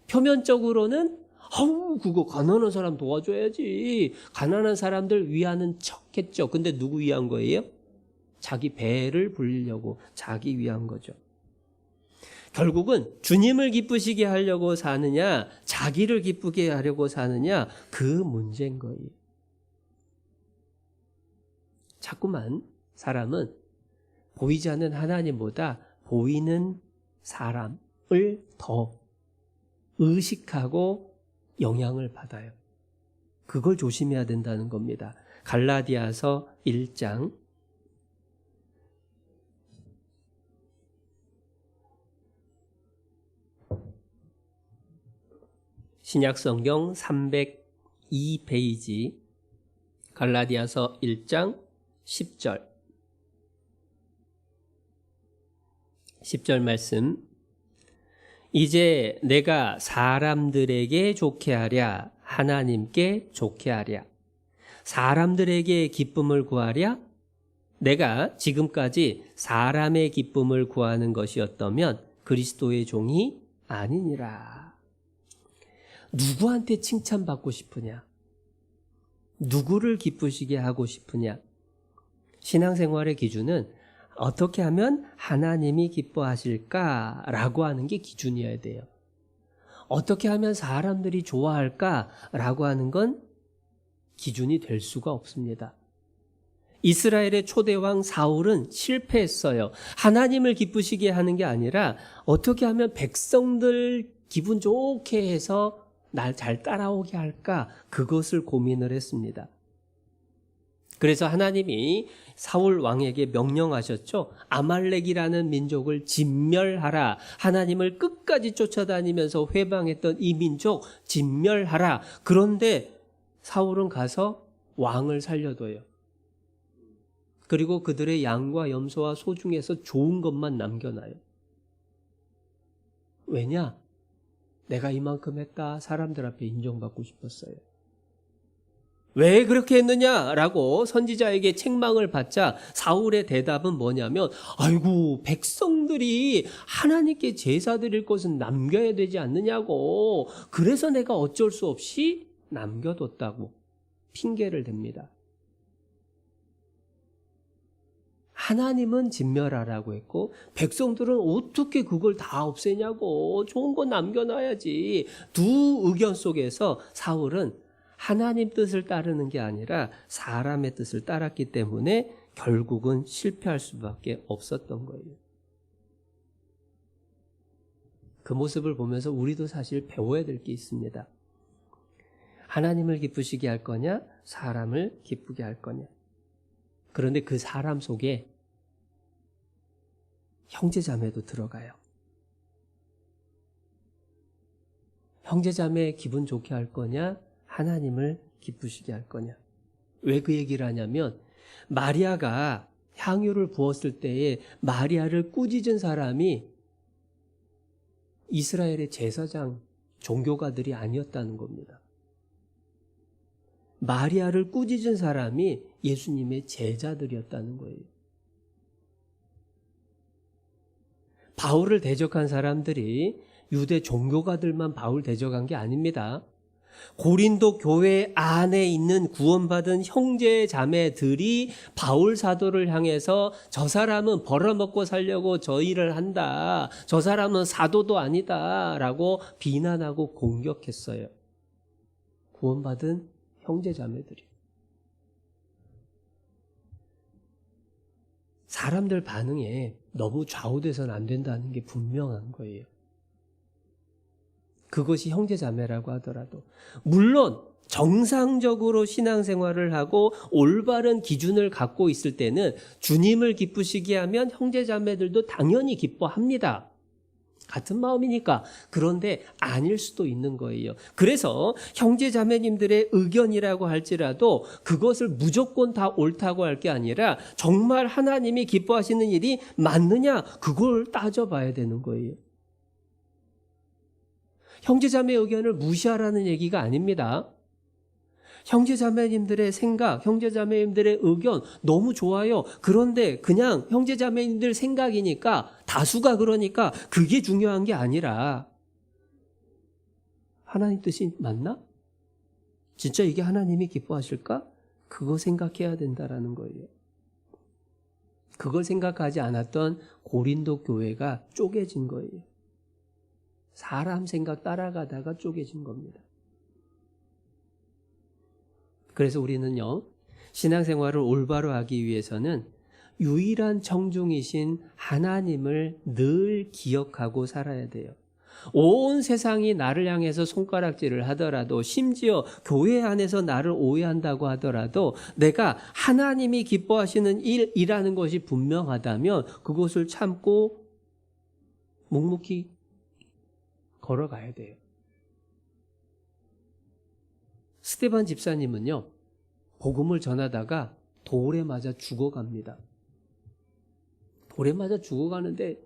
표면적으로는 그거 가난한 사람 도와줘야지. 가난한 사람들 위하는 척 했죠. 근데 누구 위한 거예요? 자기 배를 불리려고, 자기 위한 거죠. 결국은 주님을 기쁘시게 하려고 사느냐, 자기를 기쁘게 하려고 사느냐, 그 문제인 거예요. 자꾸만 사람은 보이지 않는 하나님보다 보이는 사람을 더 의식하고 영향을 받아요. 그걸 조심해야 된다는 겁니다. 갈라디아서 1장 신약성경 302페이지 갈라디아서 1장 10절 10절 말씀. 이제 내가 사람들에게 좋게 하랴 하나님께 좋게 하랴 사람들에게 기쁨을 구하랴 내가 지금까지 사람의 기쁨을 구하는 것이었다면 그리스도의 종이 아니니라. 누구한테 칭찬받고 싶으냐? 누구를 기쁘시게 하고 싶으냐? 신앙생활의 기준은 어떻게 하면 하나님이 기뻐하실까라고 하는 게 기준이어야 돼요. 어떻게 하면 사람들이 좋아할까라고 하는 건 기준이 될 수가 없습니다. 이스라엘의 초대왕 사울은 실패했어요. 하나님을 기쁘시게 하는 게 아니라 어떻게 하면 백성들 기분 좋게 해서 날 잘 따라오게 할까, 그것을 고민을 했습니다. 그래서 하나님이 사울 왕에게 명령하셨죠. 아말렉이라는 민족을 진멸하라. 하나님을 끝까지 쫓아다니면서 회방했던 이 민족 진멸하라. 그런데 사울은 가서 왕을 살려둬요. 그리고 그들의 양과 염소와 소 중에서 좋은 것만 남겨놔요. 왜냐? 내가 이만큼 했다. 사람들 앞에 인정받고 싶었어요. 왜 그렇게 했느냐라고 선지자에게 책망을 받자 사울의 대답은 뭐냐면, 아이고, 백성들이 하나님께 제사 드릴 것은 남겨야 되지 않느냐고. 그래서 내가 어쩔 수 없이 남겨뒀다고 핑계를 댑니다. 하나님은 진멸하라고 했고 백성들은 어떻게 그걸 다 없애냐고. 좋은 거 남겨놔야지. 두 의견 속에서 사울은 하나님 뜻을 따르는 게 아니라 사람의 뜻을 따랐기 때문에 결국은 실패할 수밖에 없었던 거예요. 그 모습을 보면서 우리도 사실 배워야 될 게 있습니다. 하나님을 기쁘시게 할 거냐, 사람을 기쁘게 할 거냐. 그런데 그 사람 속에 형제자매도 들어가요. 형제자매 기분 좋게 할 거냐, 하나님을 기쁘시게 할 거냐. 왜 그 얘기를 하냐면 마리아가 향유를 부었을 때에 마리아를 꾸짖은 사람이 이스라엘의 제사장 종교가들이 아니었다는 겁니다. 마리아를 꾸짖은 사람이 예수님의 제자들이었다는 거예요. 바울을 대적한 사람들이 유대 종교가들만 바울 대적한 게 아닙니다. 고린도 교회 안에 있는 구원받은 형제 자매들이 바울 사도를 향해서 저 사람은 벌어먹고 살려고 저 일을 한다. 저 사람은 사도도 아니다. 라고 비난하고 공격했어요. 구원받은 형제 자매들이. 사람들 반응에 너무 좌우돼서는 안 된다는 게 분명한 거예요. 그것이 형제자매라고 하더라도. 물론 정상적으로 신앙생활을 하고 올바른 기준을 갖고 있을 때는 주님을 기쁘시게 하면 형제자매들도 당연히 기뻐합니다. 같은 마음이니까. 그런데 아닐 수도 있는 거예요. 그래서 형제자매님들의 의견이라고 할지라도 그것을 무조건 다 옳다고 할 게 아니라 정말 하나님이 기뻐하시는 일이 맞느냐, 그걸 따져봐야 되는 거예요. 형제자매 의견을 무시하라는 얘기가 아닙니다. 형제자매님들의 생각, 형제자매님들의 의견 너무 좋아요. 그런데 그냥 형제자매님들 생각이니까, 다수가 그러니까 그게 중요한 게 아니라 하나님 뜻이 맞나? 진짜 이게 하나님이 기뻐하실까? 그거 생각해야 된다라는 거예요. 그걸 생각하지 않았던 고린도 교회가 쪼개진 거예요. 사람 생각 따라가다가 쪼개진 겁니다. 그래서 우리는요, 신앙생활을 올바로 하기 위해서는 유일한 청중이신 하나님을 늘 기억하고 살아야 돼요. 온 세상이 나를 향해서 손가락질을 하더라도, 심지어 교회 안에서 나를 오해한다고 하더라도 내가 하나님이 기뻐하시는 일이라는 것이 분명하다면 그것을 참고 묵묵히 걸어가야 돼요. 스데반 집사님은요, 복음을 전하다가 돌에 맞아 죽어갑니다. 돌에 맞아 죽어가는데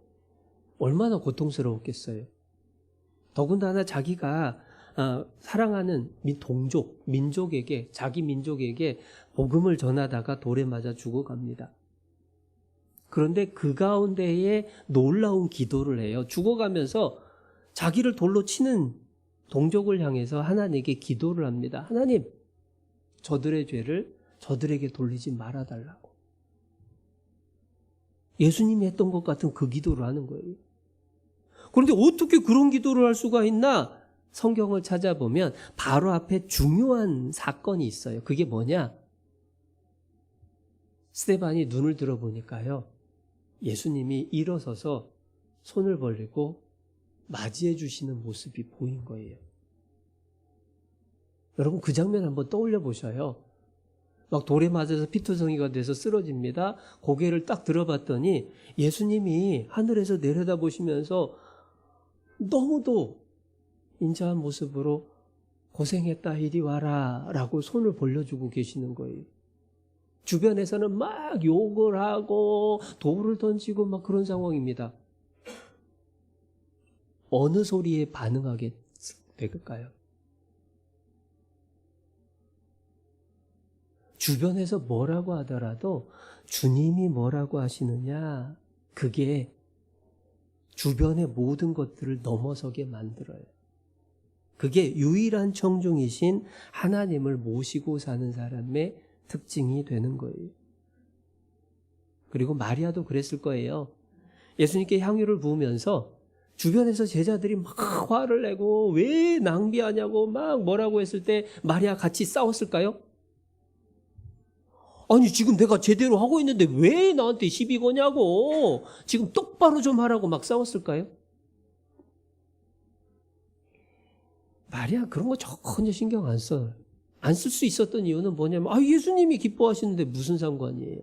얼마나 고통스러웠겠어요. 더군다나 자기가 사랑하는 민족에게, 자기 민족에게 복음을 전하다가 돌에 맞아 죽어갑니다. 그런데 그 가운데에 놀라운 기도를 해요. 죽어가면서 자기를 돌로 치는 동족을 향해서 하나님께 기도를 합니다. 하나님, 저들의 죄를 저들에게 돌리지 말아달라고. 예수님이 했던 것 같은 그 기도를 하는 거예요. 그런데 어떻게 그런 기도를 할 수가 있나? 성경을 찾아보면 바로 앞에 중요한 사건이 있어요. 그게 뭐냐? 스데반이 눈을 들어보니까요, 예수님이 일어서서 손을 벌리고 맞이해 주시는 모습이 보인 거예요. 여러분, 그 장면 한번 떠올려 보셔요. 막 돌에 맞아서 피투성이가 돼서 쓰러집니다. 고개를 딱 들어봤더니 예수님이 하늘에서 내려다보시면서 너무도 인자한 모습으로 고생했다, 이리 와라 라고 손을 벌려주고 계시는 거예요. 주변에서는 막 욕을 하고 돌을 던지고 막 그런 상황입니다. 어느 소리에 반응하게 될까요? 주변에서 뭐라고 하더라도 주님이 뭐라고 하시느냐, 그게 주변의 모든 것들을 넘어서게 만들어요. 그게 유일한 청중이신 하나님을 모시고 사는 사람의 특징이 되는 거예요. 그리고 마리아도 그랬을 거예요. 예수님께 향유를 부으면서 주변에서 제자들이 막 화를 내고 왜 낭비하냐고 막 뭐라고 했을 때 마리아 같이 싸웠을까요? 아니, 지금 내가 제대로 하고 있는데 왜 나한테 시비 거냐고, 지금 똑바로 좀 하라고 막 싸웠을까요? 마리아 그런 거 전혀 신경 안 써요. 안 쓸 수 있었던 이유는 뭐냐면, 예수님이 기뻐하시는데 무슨 상관이에요.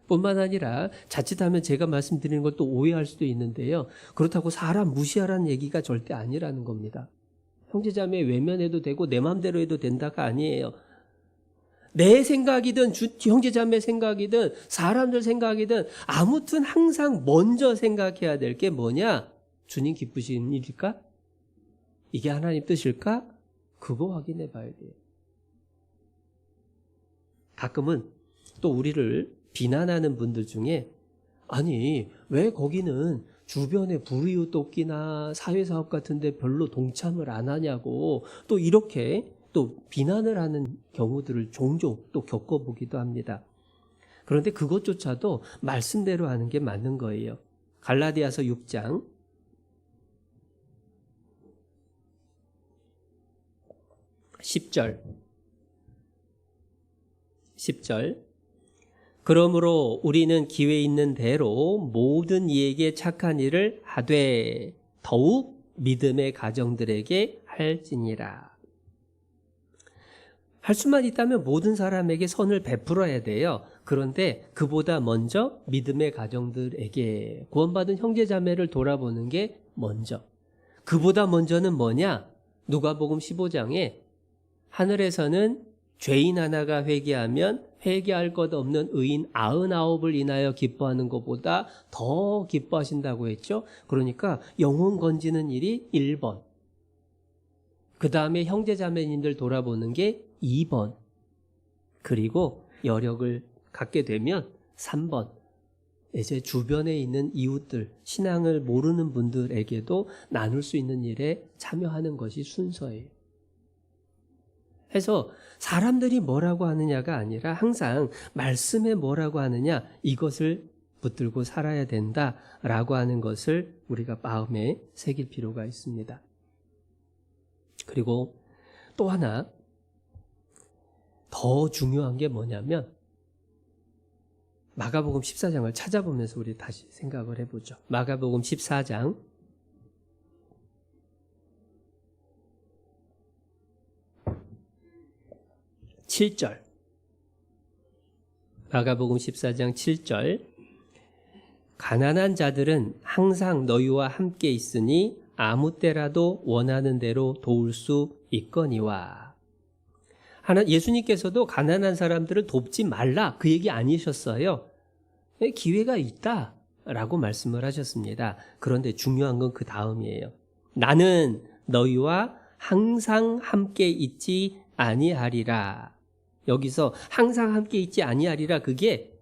뿐만 아니라 자칫하면 제가 말씀드리는 걸 또 오해할 수도 있는데요. 그렇다고 사람 무시하라는 얘기가 절대 아니라는 겁니다. 형제자매 외면해도 되고 내 마음대로 해도 된다가 아니에요. 내 생각이든 형제자매 생각이든 사람들 생각이든 아무튼 항상 먼저 생각해야 될 게 뭐냐? 주님 기쁘신 일일까? 이게 하나님 뜻일까? 그거 확인해 봐야 돼요. 가끔은 또 우리를 비난하는 분들 중에, 아니 왜 거기는 주변에 불이웃 돕기나 사회사업 같은데 별로 동참을 안 하냐고 또 이렇게 또 비난을 하는 경우들을 종종 또 겪어보기도 합니다. 그런데 그것조차도 말씀대로 하는 게 맞는 거예요. 갈라디아서 6장 10절 그러므로 우리는 기회 있는 대로 모든 이에게 착한 일을 하되 더욱 믿음의 가정들에게 할지니라. 할 수만 있다면 모든 사람에게 선을 베풀어야 돼요. 그런데 그보다 먼저 믿음의 가정들에게 구원받은 형제자매를 돌아보는 게 먼저. 그보다 먼저는 뭐냐? 누가복음 15장에 하늘에서는 죄인 하나가 회개하면 회개할 것 없는 의인 99을 인하여 기뻐하는 것보다 더 기뻐하신다고 했죠. 그러니까 영혼 건지는 일이 1번. 그 다음에 형제자매님들 돌아보는 게 2번. 그리고 여력을 갖게 되면 3번. 이제 주변에 있는 이웃들, 신앙을 모르는 분들에게도 나눌 수 있는 일에 참여하는 것이 순서예요. 해서 사람들이 뭐라고 하느냐가 아니라 항상 말씀에 뭐라고 하느냐 이것을 붙들고 살아야 된다라고 하는 것을 우리가 마음에 새길 필요가 있습니다. 그리고 또 하나 더 중요한 게 뭐냐면 마가복음 14장을 찾아보면서 우리 다시 생각을 해보죠. 마가복음 14장 7절 마가복음 14장 7절 가난한 자들은 항상 너희와 함께 있으니 아무 때라도 원하는 대로 도울 수 있거니와. 예수님께서도 가난한 사람들을 돕지 말라 그 얘기 아니셨어요. 기회가 있다라고 말씀을 하셨습니다. 그런데 중요한 건 그 다음이에요. 나는 너희와 항상 함께 있지 아니하리라. 여기서 항상 함께 있지 아니하리라 그게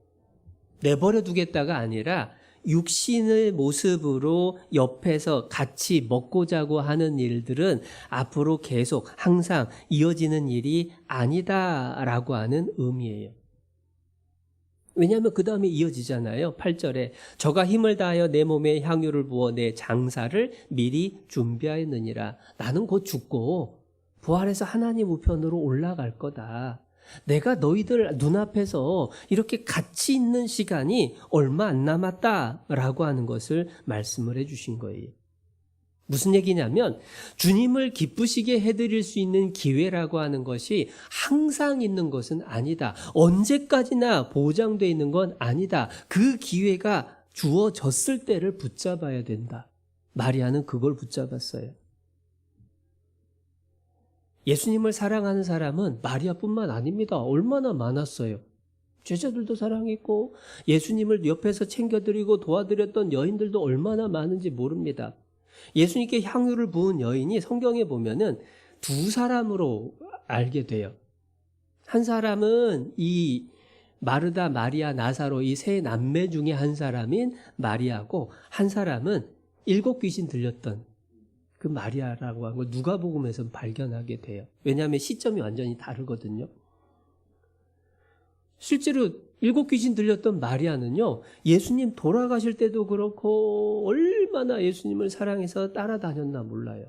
내버려 두겠다가 아니라 육신의 모습으로 옆에서 같이 먹고 자고 하는 일들은 앞으로 계속 항상 이어지는 일이 아니다라고 하는 의미예요. 왜냐하면 그 다음에 이어지잖아요. 8절에 저가 힘을 다하여 내 몸에 향유를 부어 내 장사를 미리 준비하였느니라. 나는 곧 죽고 부활해서 하나님 우편으로 올라갈 거다. 내가 너희들 눈앞에서 이렇게 같이 있는 시간이 얼마 안 남았다라고 하는 것을 말씀을 해주신 거예요. 무슨 얘기냐면 주님을 기쁘시게 해드릴 수 있는 기회라고 하는 것이 항상 있는 것은 아니다. 언제까지나 보장되어 있는 건 아니다. 그 기회가 주어졌을 때를 붙잡아야 된다. 마리아는 그걸 붙잡았어요. 예수님을 사랑하는 사람은 마리아뿐만 아닙니다. 얼마나 많았어요. 제자들도 사랑했고 예수님을 옆에서 챙겨드리고 도와드렸던 여인들도 얼마나 많은지 모릅니다. 예수님께 향유를 부은 여인이 성경에 보면은 두 사람으로 알게 돼요. 한 사람은 이 마르다, 마리아, 나사로 이 세 남매 중에 한 사람인 마리아고 한 사람은 7 귀신 들렸던 그 마리아라고 하는 걸 누가복음에서 발견하게 돼요. 왜냐하면 시점이 완전히 다르거든요. 실제로 7 귀신 들렸던 마리아는요, 예수님 돌아가실 때도 그렇고 얼마나 예수님을 사랑해서 따라다녔나 몰라요.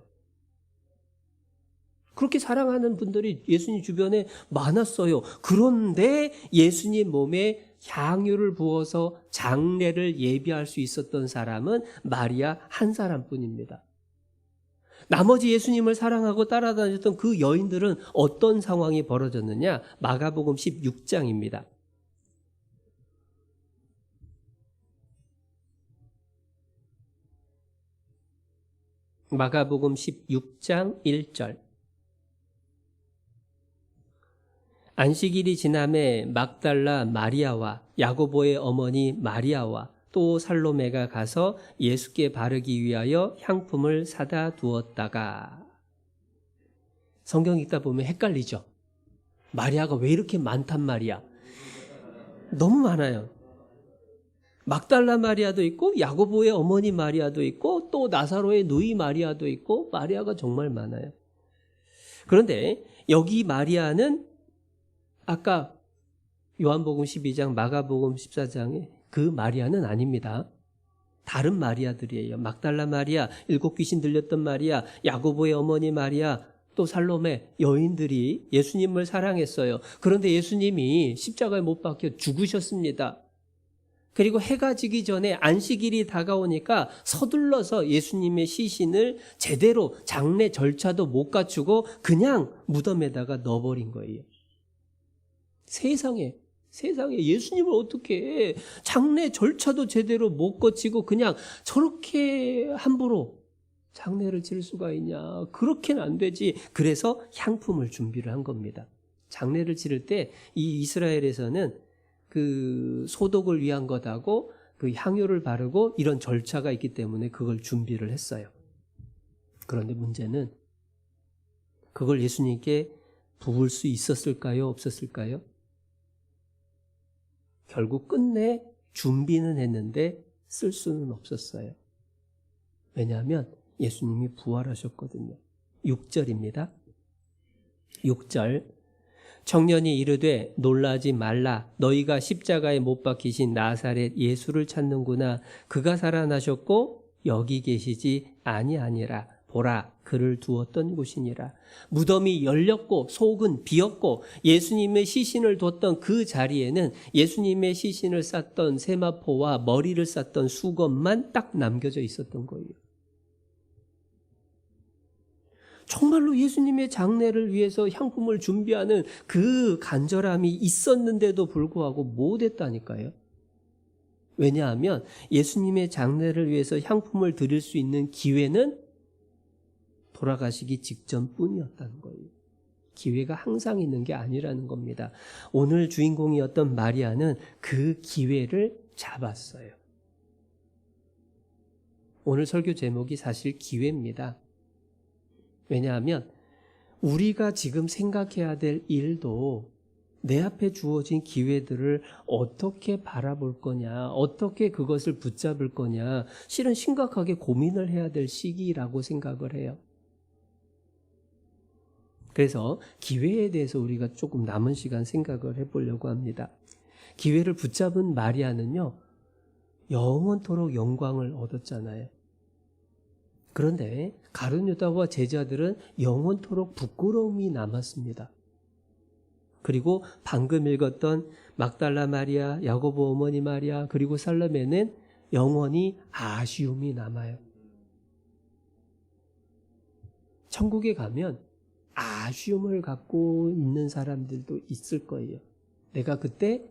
그렇게 사랑하는 분들이 예수님 주변에 많았어요. 그런데 예수님 몸에 향유를 부어서 장례를 예비할 수 있었던 사람은 마리아 한 사람뿐입니다. 나머지 예수님을 사랑하고 따라다녔던 그 여인들은 어떤 상황이 벌어졌느냐? 마가복음 16장입니다. 마가복음 16장 1절 안식일이 지남에 막달라 마리아와 야고보의 어머니 마리아와 또 살로메가 가서 예수께 바르기 위하여 향품을 사다 두었다가 성경 읽다 보면 헷갈리죠. 마리아가 왜 이렇게 많단 말이야? 너무 많아요. 막달라 마리아도 있고 야고보의 어머니 마리아도 있고 또 나사로의 누이 마리아도 있고 마리아가 정말 많아요. 그런데 여기 마리아는 아까 요한복음 12장, 마가복음 14장의 그 마리아는 아닙니다. 다른 마리아들이에요. 막달라 마리아, 7 귀신 들렸던 마리아, 야고보의 어머니 마리아, 또 살로메, 여인들이 예수님을 사랑했어요. 그런데 예수님이 십자가에 못 박혀 죽으셨습니다. 그리고 해가 지기 전에 안식일이 다가오니까 서둘러서 예수님의 시신을 제대로 장례 절차도 못 갖추고 그냥 무덤에다가 넣어버린 거예요. 세상에 예수님을 어떻게 장례 절차도 제대로 못 거치고 그냥 저렇게 함부로 장례를 치를 수가 있냐. 그렇게는 안 되지. 그래서 향품을 준비를 한 겁니다. 장례를 치를 때 이 이스라엘에서는 그 소독을 위한 것하고 그 향유를 바르고 이런 절차가 있기 때문에 그걸 준비를 했어요. 그런데 문제는 그걸 예수님께 부을 수 있었을까요? 없었을까요? 결국 끝내 준비는 했는데 쓸 수는 없었어요. 왜냐하면 예수님이 부활하셨거든요. 6절입니다. 6절 청년이 이르되 놀라지 말라. 너희가 십자가에 못 박히신 나사렛 예수를 찾는구나. 그가 살아나셨고 여기 계시지 아니하니라. 보라 그를 두었던 곳이니라. 무덤이 열렸고 속은 비었고 예수님의 시신을 뒀던 그 자리에는 예수님의 시신을 쌌던 세마포와 머리를 쌌던 수건만 딱 남겨져 있었던 거예요. 정말로 예수님의 장례를 위해서 향품을 준비하는 그 간절함이 있었는데도 불구하고 못했다니까요. 왜냐하면 예수님의 장례를 위해서 향품을 드릴 수 있는 기회는 돌아가시기 직전뿐이었다는 거예요. 기회가 항상 있는 게 아니라는 겁니다. 오늘 주인공이었던 마리아는 그 기회를 잡았어요. 오늘 설교 제목이 사실 기회입니다. 왜냐하면 우리가 지금 생각해야 될 일도 내 앞에 주어진 기회들을 어떻게 바라볼 거냐, 어떻게 그것을 붙잡을 거냐, 실은 심각하게 고민을 해야 될 시기라고 생각을 해요. 그래서 기회에 대해서 우리가 조금 남은 시간 생각을 해보려고 합니다. 기회를 붙잡은 마리아는요, 영원토록 영광을 얻었잖아요. 그런데 가룟 유다와 제자들은 영원토록 부끄러움이 남았습니다. 그리고 방금 읽었던 막달라 마리아, 야고보 어머니 마리아, 그리고 살로메는 영원히 아쉬움이 남아요. 천국에 가면 아쉬움을 갖고 있는 사람들도 있을 거예요. 내가 그때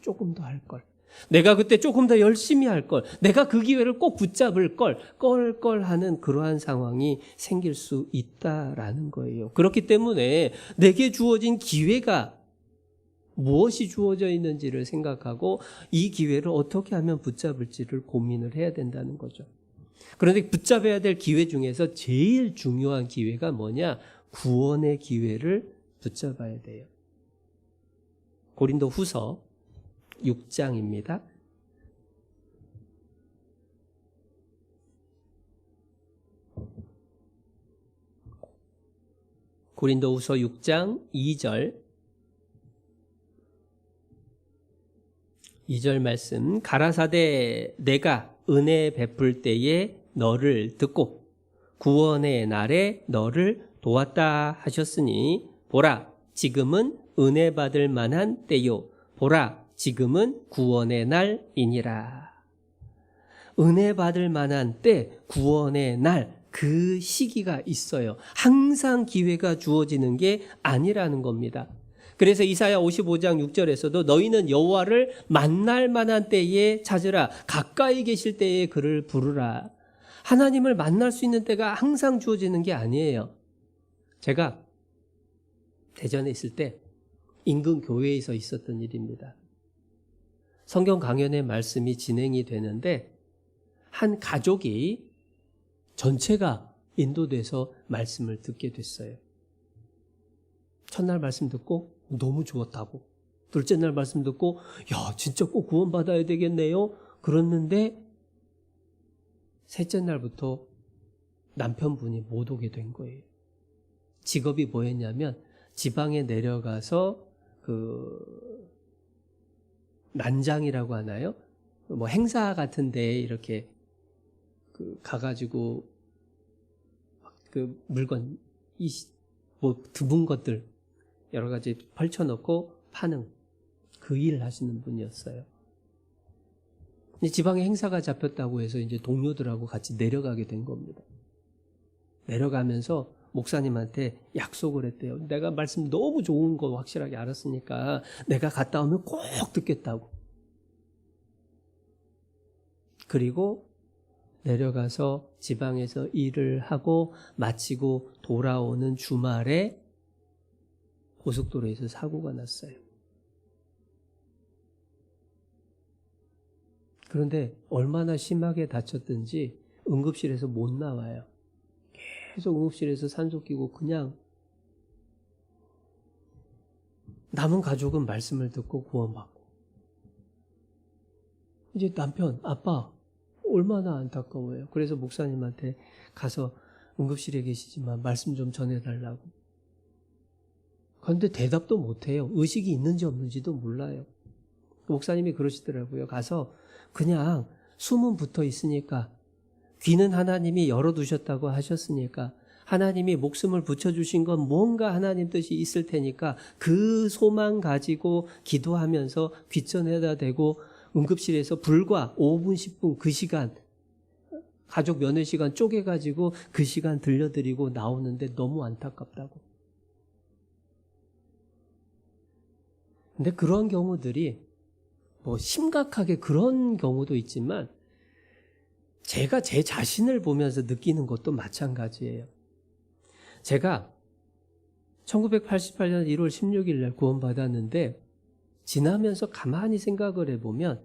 조금 더 할 걸. 내가 그때 조금 더 열심히 할 걸. 내가 그 기회를 꼭 붙잡을 걸. 껄껄 하는 그러한 상황이 생길 수 있다라는 거예요. 그렇기 때문에 내게 주어진 기회가 무엇이 주어져 있는지를 생각하고 이 기회를 어떻게 하면 붙잡을지를 고민을 해야 된다는 거죠. 그런데 붙잡아야 될 기회 중에서 제일 중요한 기회가 뭐냐? 구원의 기회를 붙잡아야 돼요. 고린도 후서 6장입니다. 고린도 후서 6장 2절 말씀. 가라사대 내가 은혜 베풀 때에 너를 듣고 구원의 날에 너를 도왔다 하셨으니 보라 지금은 은혜 받을 만한 때요. 보라 지금은 구원의 날이니라. 은혜 받을 만한 때, 구원의 날, 그 시기가 있어요. 항상 기회가 주어지는 게 아니라는 겁니다. 그래서 이사야 55장 6절에서도 너희는 여호와를 만날 만한 때에 찾으라. 가까이 계실 때에 그를 부르라. 하나님을 만날 수 있는 때가 항상 주어지는 게 아니에요. 제가 대전에 있을 때 인근 교회에서 있었던 일입니다. 성경 강연의 말씀이 진행이 되는데 한 가족이 전체가 인도돼서 말씀을 듣게 됐어요. 첫날 말씀 듣고 너무 좋았다고. 둘째 날 말씀 듣고 야 진짜 꼭 구원받아야 되겠네요. 그랬는데 셋째 날부터 남편분이 못 오게 된 거예요. 직업이 뭐였냐면 지방에 내려가서 그 난장이라고 하나요? 뭐 행사 같은 데에 이렇게 그 가가지고 그 물건 뭐 드문 것들 여러 가지 펼쳐놓고 파는 그 일을 하시는 분이었어요. 지방에 행사가 잡혔다고 해서 이제 동료들하고 같이 내려가게 된 겁니다. 내려가면서 목사님한테 약속을 했대요. 내가 말씀 너무 좋은 거 확실하게 알았으니까 내가 갔다 오면 꼭 듣겠다고. 그리고 내려가서 지방에서 일을 하고 마치고 돌아오는 주말에 고속도로에서 사고가 났어요. 그런데 얼마나 심하게 다쳤든지 응급실에서 못 나와요. 계속 응급실에서 산소 끼고 그냥 남은 가족은 말씀을 듣고 구원받고. 이제 남편, 아빠 얼마나 안타까워요. 그래서 목사님한테 가서 응급실에 계시지만 말씀 좀 전해달라고. 그런데 대답도 못해요. 의식이 있는지 없는지도 몰라요. 목사님이 그러시더라고요. 가서 그냥 숨은 붙어 있으니까, 귀는 하나님이 열어두셨다고 하셨으니까, 하나님이 목숨을 붙여주신 건 뭔가 하나님 뜻이 있을 테니까 그 소망 가지고 기도하면서 귀전에다 대고 응급실에서 불과 5분 10분 그 시간 가족 면회 시간 쪼개가지고 그 시간 들려드리고 나오는데 너무 안타깝다고. 근데 그런 경우들이 뭐 심각하게 그런 경우도 있지만 제가 제 자신을 보면서 느끼는 것도 마찬가지예요. 제가 1988년 1월 16일 날 구원받았는데 지나면서 가만히 생각을 해보면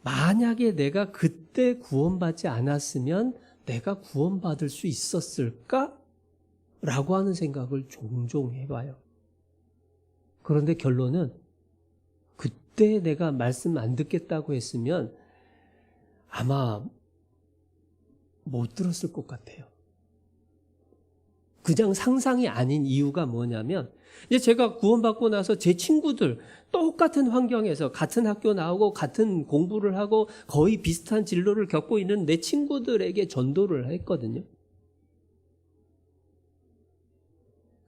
만약에 내가 그때 구원받지 않았으면 내가 구원받을 수 있었을까? 라고 하는 생각을 종종 해봐요. 그런데 결론은 그때 내가 말씀 안 듣겠다고 했으면 아마 못 들었을 것 같아요. 그냥 상상이 아닌 이유가 뭐냐면 이제 제가 구원받고 나서 제 친구들 똑같은 환경에서 같은 학교 나오고 같은 공부를 하고 거의 비슷한 진로를 겪고 있는 내 친구들에게 전도를 했거든요.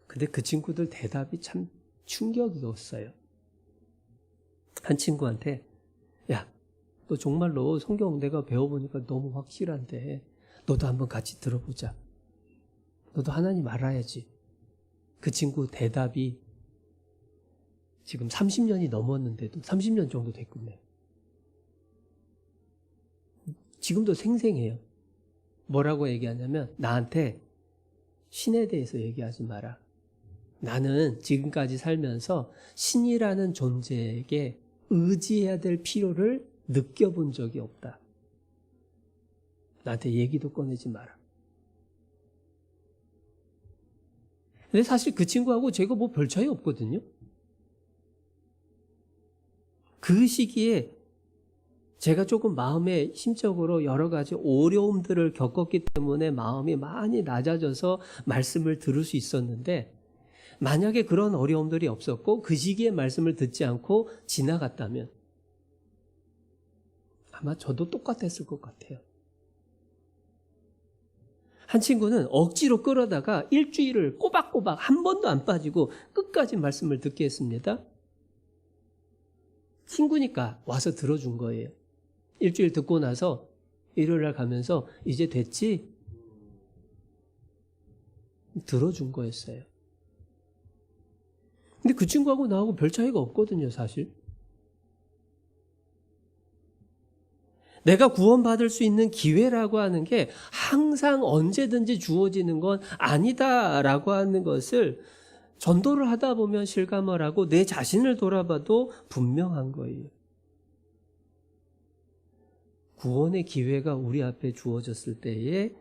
근데 그 친구들 대답이 참 충격이었어요. 한 친구한테 야, 너 정말로 성경 내가 배워보니까 너무 확실한데 너도 한번 같이 들어보자. 너도 하나님 알아야지. 그 친구 대답이 지금 30년이 넘었는데도 30년 정도 됐군요. 지금도 생생해요. 뭐라고 얘기하냐면 나한테 신에 대해서 얘기하지 마라. 나는 지금까지 살면서 신이라는 존재에게 의지해야 될 필요를 느껴본 적이 없다. 나한테 얘기도 꺼내지 마라. 근데 사실 그 친구하고 제가 뭐 별 차이 없거든요. 그 시기에 제가 조금 마음에 심적으로 여러 가지 어려움들을 겪었기 때문에 마음이 많이 낮아져서 말씀을 들을 수 있었는데 만약에 그런 어려움들이 없었고 그 시기에 말씀을 듣지 않고 지나갔다면 아마 저도 똑같았을 것 같아요. 한 친구는 억지로 끌어다가 일주일을 꼬박꼬박 한 번도 안 빠지고 끝까지 말씀을 듣게 했습니다. 친구니까 와서 들어준 거예요. 일주일 듣고 나서 일요일 날 가면서 이제 됐지? 들어준 거였어요. 근데 그 친구하고 나하고 별 차이가 없거든요, 사실. 내가 구원받을 수 있는 기회라고 하는 게 항상 언제든지 주어지는 건 아니다라고 하는 것을 전도를 하다 보면 실감을 하고 내 자신을 돌아봐도 분명한 거예요. 구원의 기회가 우리 앞에 주어졌을 때에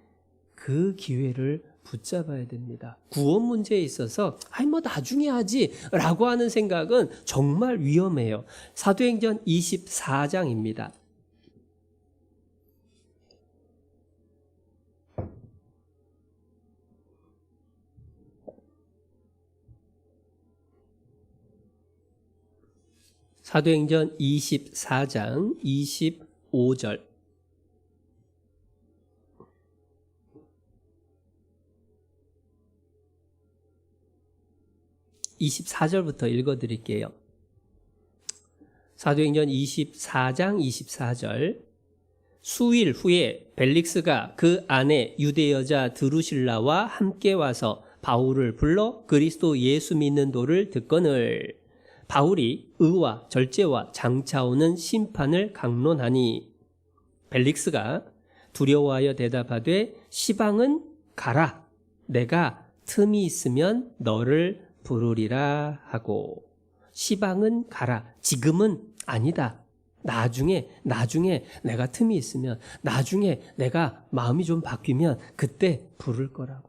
그 기회를 붙잡아야 됩니다. 구원 문제에 있어서 뭐 나중에 하지 라고 하는 생각은 정말 위험해요. 사도행전 24장입니다. 사도행전 24장 25절. 24절부터 읽어드릴게요. 사도행전 24장 24절. 수일 후에 벨릭스가 그 안에 유대 여자 드루실라와 함께 와서 바울을 불러 그리스도 예수 믿는 도를 듣거늘 바울이 의와 절제와 장차오는 심판을 강론하니 벨릭스가 두려워하여 대답하되 시방은 가라 내가 틈이 있으면 너를 부르리라 하고. 시방은 가라. 지금은 아니다. 나중에 내가 틈이 있으면, 나중에 내가 마음이 좀 바뀌면 그때 부를 거라고.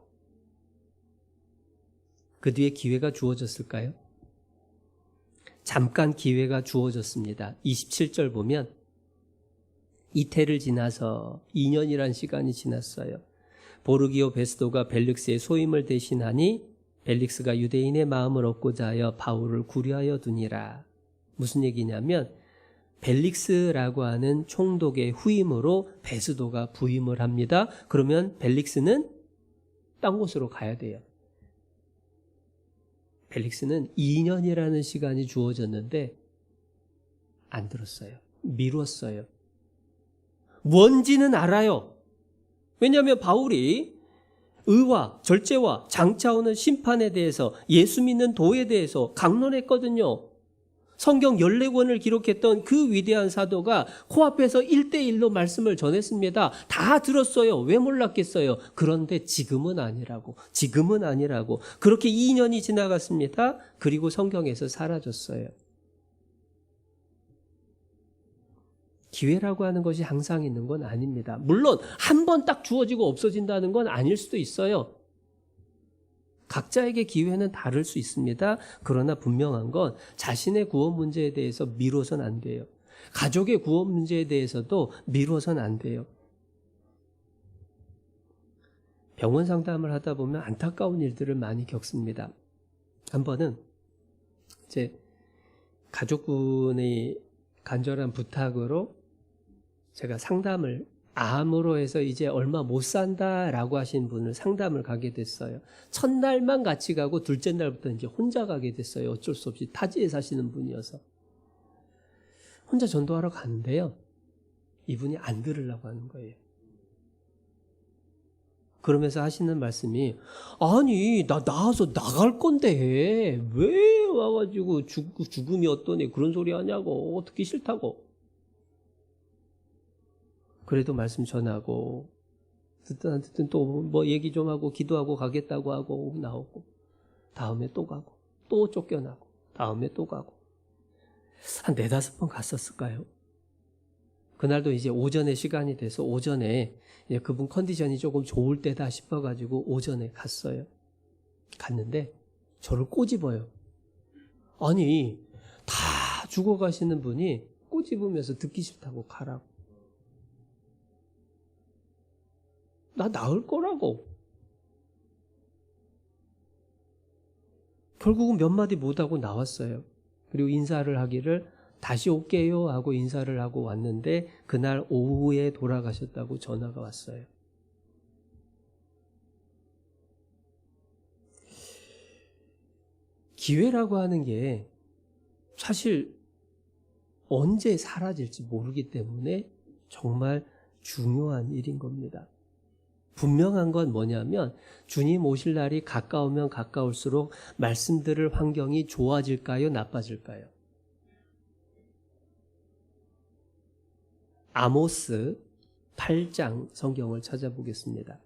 그 뒤에 기회가 주어졌을까요? 잠깐 기회가 주어졌습니다. 27절 보면 이태를 지나서 2년이란 시간이 지났어요. 보르기오 베스도가 벨릭스의 소임을 대신하니 벨릭스가 유대인의 마음을 얻고자 하여 바울을 구려하여 두니라. 무슨 얘기냐면 벨릭스라고 하는 총독의 후임으로 베스도가 부임을 합니다. 그러면 벨릭스는 딴 곳으로 가야 돼요. 벨릭스는 2년이라는 시간이 주어졌는데 안 들었어요. 미뤘어요. 뭔지는 알아요. 왜냐하면 바울이 의와 절제와 장차오는 심판에 대해서, 예수 믿는 도에 대해서 강론했거든요. 성경 14권을 기록했던 그 위대한 사도가 코앞에서 1대1로 말씀을 전했습니다. 다 들었어요. 왜 몰랐겠어요? 그런데 지금은 아니라고. 그렇게 2년이 지나갔습니다. 그리고 성경에서 사라졌어요. 기회라고 하는 것이 항상 있는 건 아닙니다. 물론 한 번 딱 주어지고 없어진다는 건 아닐 수도 있어요. 각자에게 기회는 다를 수 있습니다. 그러나 분명한 건 자신의 구원 문제에 대해서 미뤄선 안 돼요. 가족의 구원 문제에 대해서도 미뤄선 안 돼요. 병원 상담을 하다 보면 안타까운 일들을 많이 겪습니다. 한 번은 제 가족분의 간절한 부탁으로 제가 상담을, 암으로 해서 이제 얼마 못 산다라고 하신 분을 상담을 가게 됐어요. 첫날만 같이 가고 둘째 날부터 이제 혼자 가게 됐어요. 어쩔 수 없이 타지에 사시는 분이어서. 혼자 전도하러 갔는데요. 이분이 안 들으려고 하는 거예요. 그러면서 하시는 말씀이, 아니 나 나와서 나갈 건데 왜 와가지고 죽음이 어떠니 그런 소리 하냐고, 듣기 싫다고. 그래도 말씀 전하고 듣든 안 듣든 또 뭐 얘기 좀 하고 기도하고 가겠다고 하고 나오고, 다음에 또 가고 또 쫓겨나고 다음에 또 가고, 한 4-5번 갔었을까요? 그날도 이제 오전에 시간이 돼서 오전에 이제 그분 컨디션이 조금 좋을 때다 싶어가지고 오전에 갔어요. 갔는데 저를 꼬집어요. 아니 다 죽어가시는 분이 꼬집으면서 듣기 싫다고 가라고. 나 나을 거라고. 결국은 몇 마디 못하고 나왔어요. 그리고 인사를 하기를 다시 올게요 하고 인사를 하고 왔는데 그날 오후에 돌아가셨다고 전화가 왔어요. 기회라고 하는 게 사실 언제 사라질지 모르기 때문에 정말 중요한 일인 겁니다. 분명한 건 뭐냐면 주님 오실 날이 가까우면 가까울수록 말씀 들을 환경이 좋아질까요? 나빠질까요? 아모스 8장 성경을 찾아보겠습니다.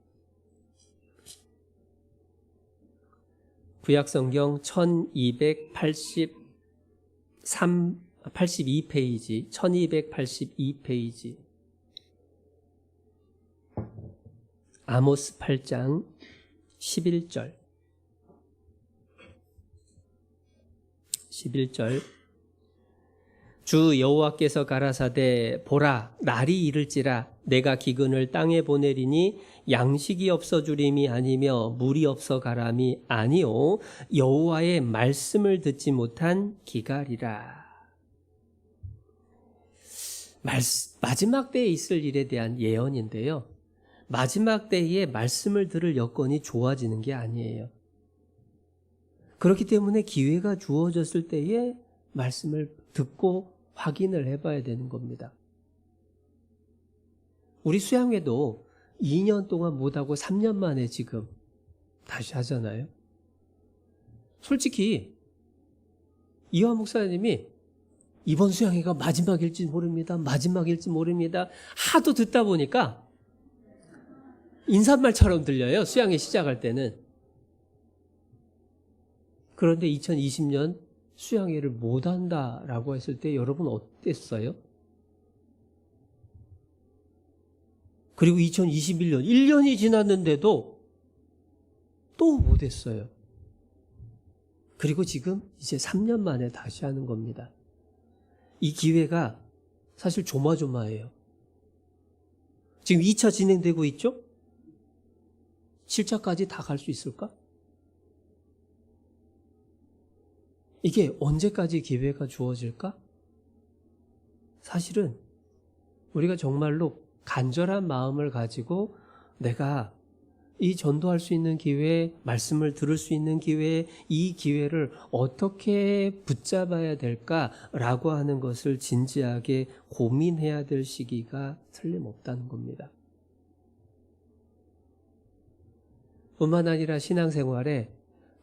구약성경 1282페이지 1282페이지 아모스 8장 11절 주 여호와께서 가라사대 보라 날이 이를지라 내가 기근을 땅에 보내리니 양식이 없어 주림이 아니며 물이 없어 가람이 아니오 여호와의 말씀을 듣지 못한 기갈이라. 마지막 때에 있을 일에 대한 예언인데요. 마지막 때에 말씀을 들을 여건이 좋아지는 게 아니에요. 그렇기 때문에 기회가 주어졌을 때에 말씀을 듣고 확인을 해봐야 되는 겁니다. 우리 수양회도 2년 동안 못하고 3년 만에 지금 다시 하잖아요. 솔직히 이화 목사님이 이번 수양회가 마지막일지 모릅니다. 마지막일지 모릅니다. 하도 듣다 보니까 인사말처럼 들려요. 수양회 시작할 때는. 그런데 2020년 수양회를 못한다라고 했을 때 여러분 어땠어요? 그리고 2021년 1년이 지났는데도 또 못했어요. 그리고 지금 이제 3년 만에 다시 하는 겁니다. 이 기회가 사실 조마조마해요. 지금 2차 진행되고 있죠? 7차까지 다 갈 수 있을까? 이게 언제까지 기회가 주어질까? 사실은 우리가 정말로 간절한 마음을 가지고 내가 이 전도할 수 있는 기회, 말씀을 들을 수 있는 기회, 이 기회를 어떻게 붙잡아야 될까라고 하는 것을 진지하게 고민해야 될 시기가 틀림없다는 겁니다. 뿐만 아니라 신앙생활에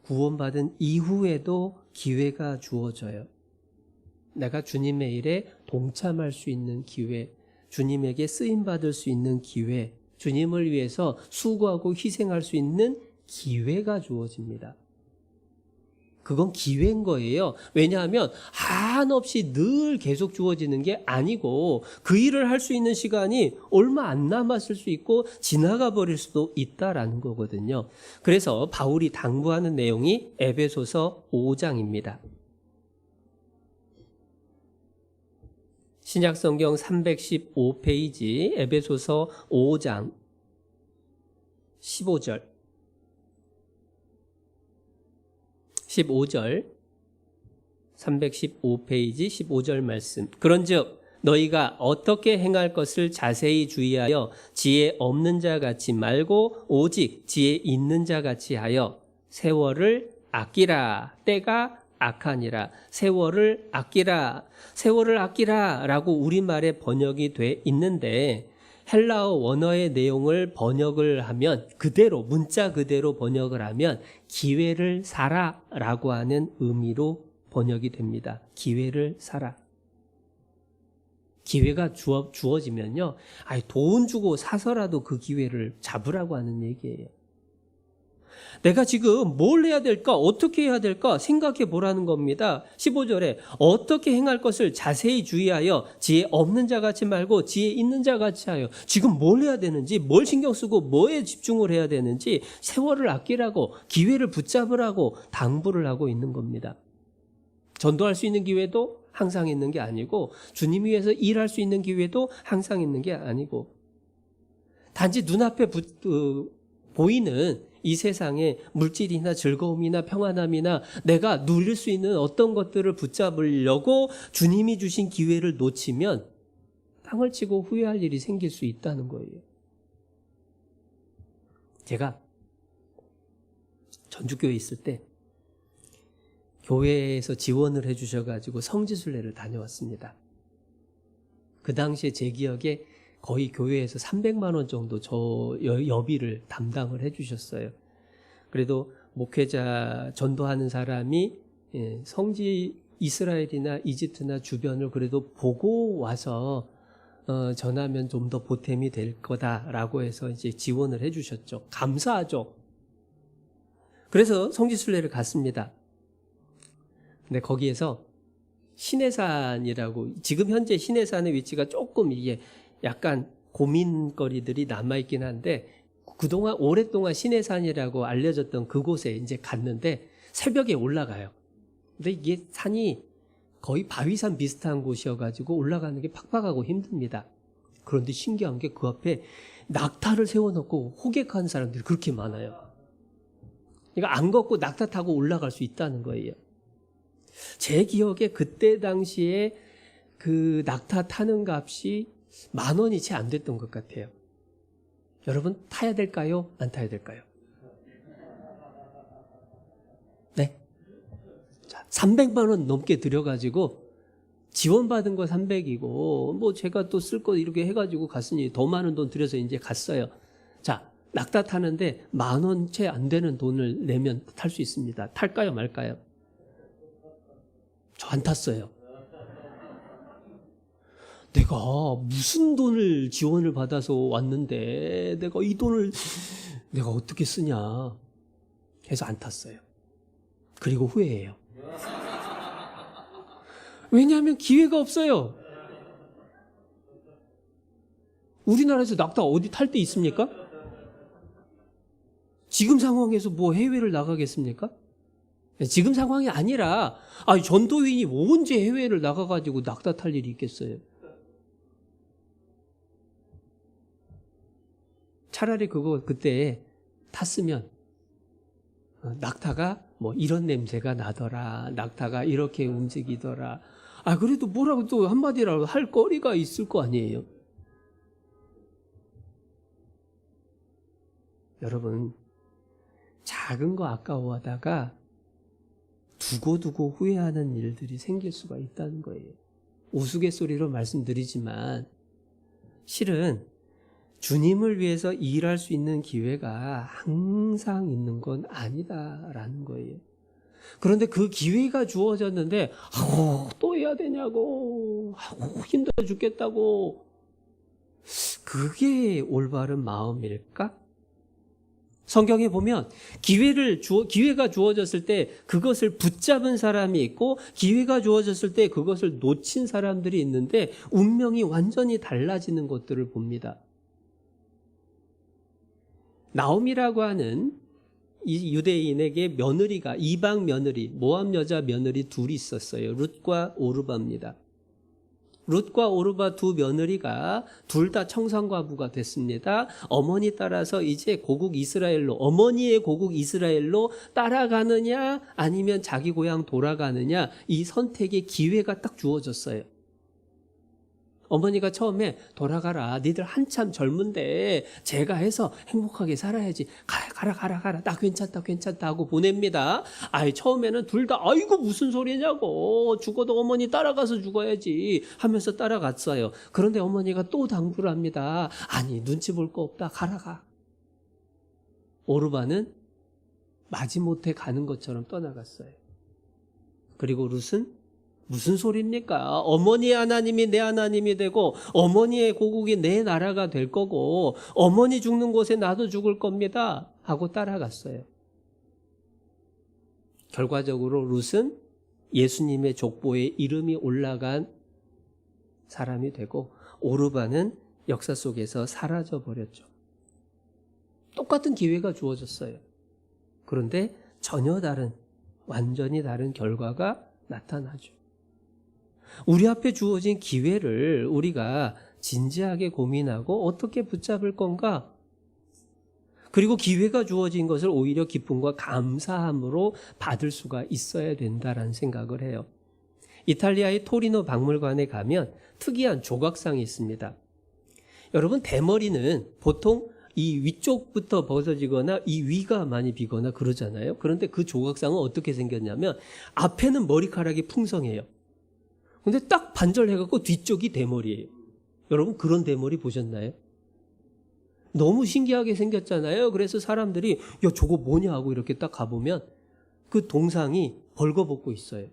구원받은 이후에도 기회가 주어져요. 내가 주님의 일에 동참할 수 있는 기회, 주님에게 쓰임받을 수 있는 기회, 주님을 위해서 수고하고 희생할 수 있는 기회가 주어집니다. 그건 기회인 거예요. 왜냐하면 한없이 늘 계속 주어지는 게 아니고 그 일을 할 수 있는 시간이 얼마 안 남았을 수 있고 지나가 버릴 수도 있다라는 거거든요. 그래서 바울이 당부하는 내용이 에베소서 5장입니다. 신약성경 315페이지 에베소서 5장 15절 315페이지 15절 말씀. 그런즉 너희가 어떻게 행할 것을 자세히 주의하여 지혜 없는 자 같이 말고 오직 지혜 있는 자 같이 하여 세월을 아끼라. 때가 악하니라. 세월을 아끼라. 세월을 아끼라라고 우리말에 번역이 돼 있는데 헬라어 원어의 내용을 번역을 하면 그대로 문자 그대로 번역을 하면 기회를 사라라고 하는 의미로 번역이 됩니다. 기회를 사라. 기회가 주어지면요. 돈 주고 사서라도 그 기회를 잡으라고 하는 얘기예요. 내가 지금 뭘 해야 될까? 어떻게 해야 될까? 생각해 보라는 겁니다. 15절에 어떻게 행할 것을 자세히 주의하여 지혜 없는 자 같이 말고 지혜 있는 자 같이 하여. 지금 뭘 해야 되는지, 뭘 신경 쓰고 뭐에 집중을 해야 되는지 세월을 아끼라고, 기회를 붙잡으라고 당부를 하고 있는 겁니다. 전도할 수 있는 기회도 항상 있는 게 아니고 주님 위해서 일할 수 있는 기회도 항상 있는 게 아니고 단지 눈앞에 보이는 이 세상에 물질이나 즐거움이나 평안함이나 내가 누릴 수 있는 어떤 것들을 붙잡으려고 주님이 주신 기회를 놓치면 땅을 치고 후회할 일이 생길 수 있다는 거예요. 제가 전주교회에 있을 때 교회에서 지원을 해주셔가지고 성지순례를 다녀왔습니다. 그 당시에 제 기억에 거의 교회에서 300만 원 정도 저 여비를 담당을 해주셨어요. 그래도 목회자 전도하는 사람이 성지 이스라엘이나 이집트나 주변을 그래도 보고 와서 전하면 좀 더 보탬이 될 거다라고 해서 이제 지원을 해주셨죠. 감사하죠. 그래서 성지순례를 갔습니다. 근데 거기에서 신해산이라고 지금 현재 신해산의 위치가 조금 이게 약간 고민거리들이 남아있긴 한데 그동안 오랫동안 신해산이라고 알려졌던 그곳에 이제 갔는데 새벽에 올라가요. 근데 이게 산이 거의 바위산 비슷한 곳이어가지고 올라가는 게 팍팍하고 힘듭니다. 그런데 신기한 게 그 앞에 낙타를 세워놓고 호객하는 사람들이 그렇게 많아요. 그러니까 안 걷고 낙타 타고 올라갈 수 있다는 거예요. 제 기억에 그때 당시에 그 낙타 타는 값이 10,000원이 채 안 됐던 것 같아요. 여러분 타야 될까요? 안 타야 될까요? 네. 자, 300만 원 넘게 들여가지고 지원받은 거 300이고 뭐 제가 또 쓸 거 이렇게 해가지고 갔으니 더 많은 돈 들여서 이제 갔어요. 자, 낙타 타는데 10,000원 채 안 되는 돈을 내면 탈 수 있습니다. 탈까요 말까요? 저 안 탔어요. 내가 무슨 돈을 지원을 받아서 왔는데 내가 이 돈을 내가 어떻게 쓰냐 해서 안 탔어요. 그리고 후회해요. 왜냐하면 기회가 없어요. 우리나라에서 낙타 어디 탈 데 있습니까? 지금 상황에서 뭐 해외를 나가겠습니까? 지금 상황이 아니라 전도인이 언제 해외를 나가가지고 낙타 탈 일이 있겠어요. 차라리 그때 탔으면 낙타가 뭐 이런 냄새가 나더라. 낙타가 이렇게 움직이더라. 그래도 뭐라고 또 한마디라도 할 거리가 있을 거 아니에요. 여러분, 작은 거 아까워하다가 두고두고 후회하는 일들이 생길 수가 있다는 거예요. 우스갯소리로 말씀드리지만 실은 주님을 위해서 일할 수 있는 기회가 항상 있는 건 아니다라는 거예요. 그런데 그 기회가 주어졌는데 또 해야 되냐고 힘들어 죽겠다고 그게 올바른 마음일까? 성경에 보면 기회가 주어졌을 때 그것을 붙잡은 사람이 있고 기회가 주어졌을 때 그것을 놓친 사람들이 있는데 운명이 완전히 달라지는 것들을 봅니다. 나옴이라고 하는 이 유대인에게 며느리가 이방 며느리, 모압 여자 며느리 둘이 있었어요. 룻과 오르바입니다. 룻과 오르바 두 며느리가 둘 다 청산과부가 됐습니다. 어머니 따라서 이제 고국 이스라엘로, 어머니의 고국 이스라엘로 따라가느냐 아니면 자기 고향 돌아가느냐 이 선택의 기회가 딱 주어졌어요. 어머니가 처음에 돌아가라. 니들 한참 젊은데 제가 해서 행복하게 살아야지. 가라. 나 괜찮다 하고 보냅니다. 처음에는 둘 다 아이고 무슨 소리냐고. 죽어도 어머니 따라가서 죽어야지 하면서 따라갔어요. 그런데 어머니가 또 당부를 합니다. 아니 눈치 볼 거 없다. 가. 오르바는 마지못해 가는 것처럼 떠나갔어요. 그리고 룻은 무슨 소리입니까? 어머니의 하나님이 내 하나님이 되고 어머니의 고국이 내 나라가 될 거고 어머니 죽는 곳에 나도 죽을 겁니다 하고 따라갔어요. 결과적으로 룻은 예수님의 족보에 이름이 올라간 사람이 되고 오르바는 역사 속에서 사라져버렸죠. 똑같은 기회가 주어졌어요. 그런데 전혀 다른, 완전히 다른 결과가 나타나죠. 우리 앞에 주어진 기회를 우리가 진지하게 고민하고 어떻게 붙잡을 건가? 그리고 기회가 주어진 것을 오히려 기쁨과 감사함으로 받을 수가 있어야 된다라는 생각을 해요. 이탈리아의 토리노 박물관에 가면 특이한 조각상이 있습니다. 여러분, 대머리는 보통 이 위쪽부터 벗어지거나 이 위가 많이 비거나 그러잖아요. 그런데 그 조각상은 어떻게 생겼냐면 앞에는 머리카락이 풍성해요. 근데 딱 반절해갖고 뒤쪽이 대머리예요. 여러분 그런 대머리 보셨나요? 너무 신기하게 생겼잖아요. 그래서 사람들이 야 저거 뭐냐 하고 이렇게 딱 가보면 그 동상이 벌거벗고 있어요.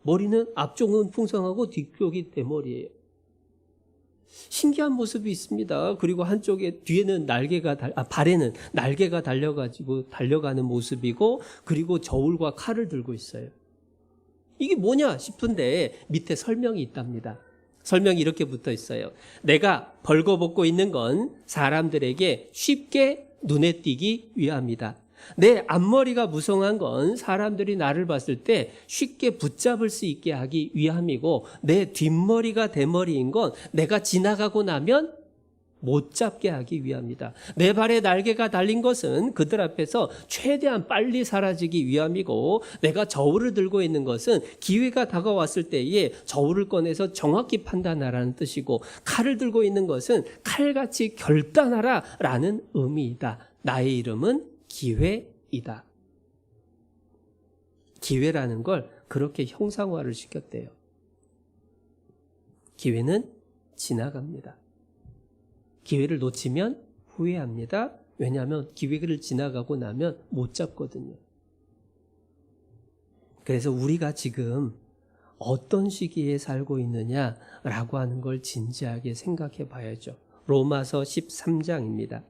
머리는 앞쪽은 풍성하고 뒤쪽이 대머리예요. 신기한 모습이 있습니다. 그리고 한쪽에 뒤에는 발에는 날개가 달려가지고 달려가는 모습이고 그리고 저울과 칼을 들고 있어요. 이게 뭐냐 싶은데 밑에 설명이 있답니다. 설명이 이렇게 붙어 있어요. 내가 벌거벗고 있는 건 사람들에게 쉽게 눈에 띄기 위함이다. 내 앞머리가 무성한 건 사람들이 나를 봤을 때 쉽게 붙잡을 수 있게 하기 위함이고 내 뒷머리가 대머리인 건 내가 지나가고 나면 못 잡게 하기 위함이다. 내 발에 날개가 달린 것은 그들 앞에서 최대한 빨리 사라지기 위함이고, 내가 저울을 들고 있는 것은 기회가 다가왔을 때에 저울을 꺼내서 정확히 판단하라는 뜻이고, 칼을 들고 있는 것은 칼같이 결단하라 라는 의미이다. 나의 이름은 기회이다. 기회라는 걸 그렇게 형상화를 시켰대요. 기회는 지나갑니다. 기회를 놓치면 후회합니다. 왜냐하면 기회를 지나가고 나면 못 잡거든요. 그래서 우리가 지금 어떤 시기에 살고 있느냐라고 하는 걸 진지하게 생각해 봐야죠. 로마서 13장입니다.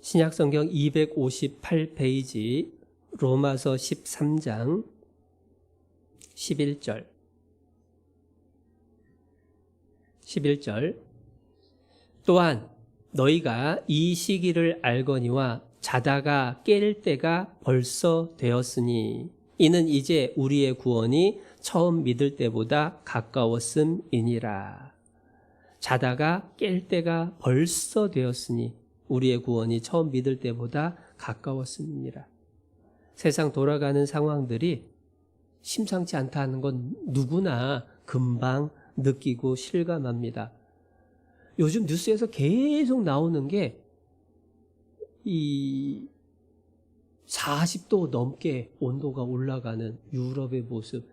신약성경 258페이지 로마서 13장 11절 또한 너희가 이 시기를 알거니와 자다가 깰 때가 벌써 되었으니 이는 이제 우리의 구원이 처음 믿을 때보다 가까웠음이니라. 자다가 깰 때가 벌써 되었으니 우리의 구원이 처음 믿을 때보다 가까웠음이니라. 세상 돌아가는 상황들이 심상치 않다는 건 누구나 금방 느끼고 실감합니다. 요즘 뉴스에서 계속 나오는 게 이 40도 넘게 온도가 올라가는 유럽의 모습.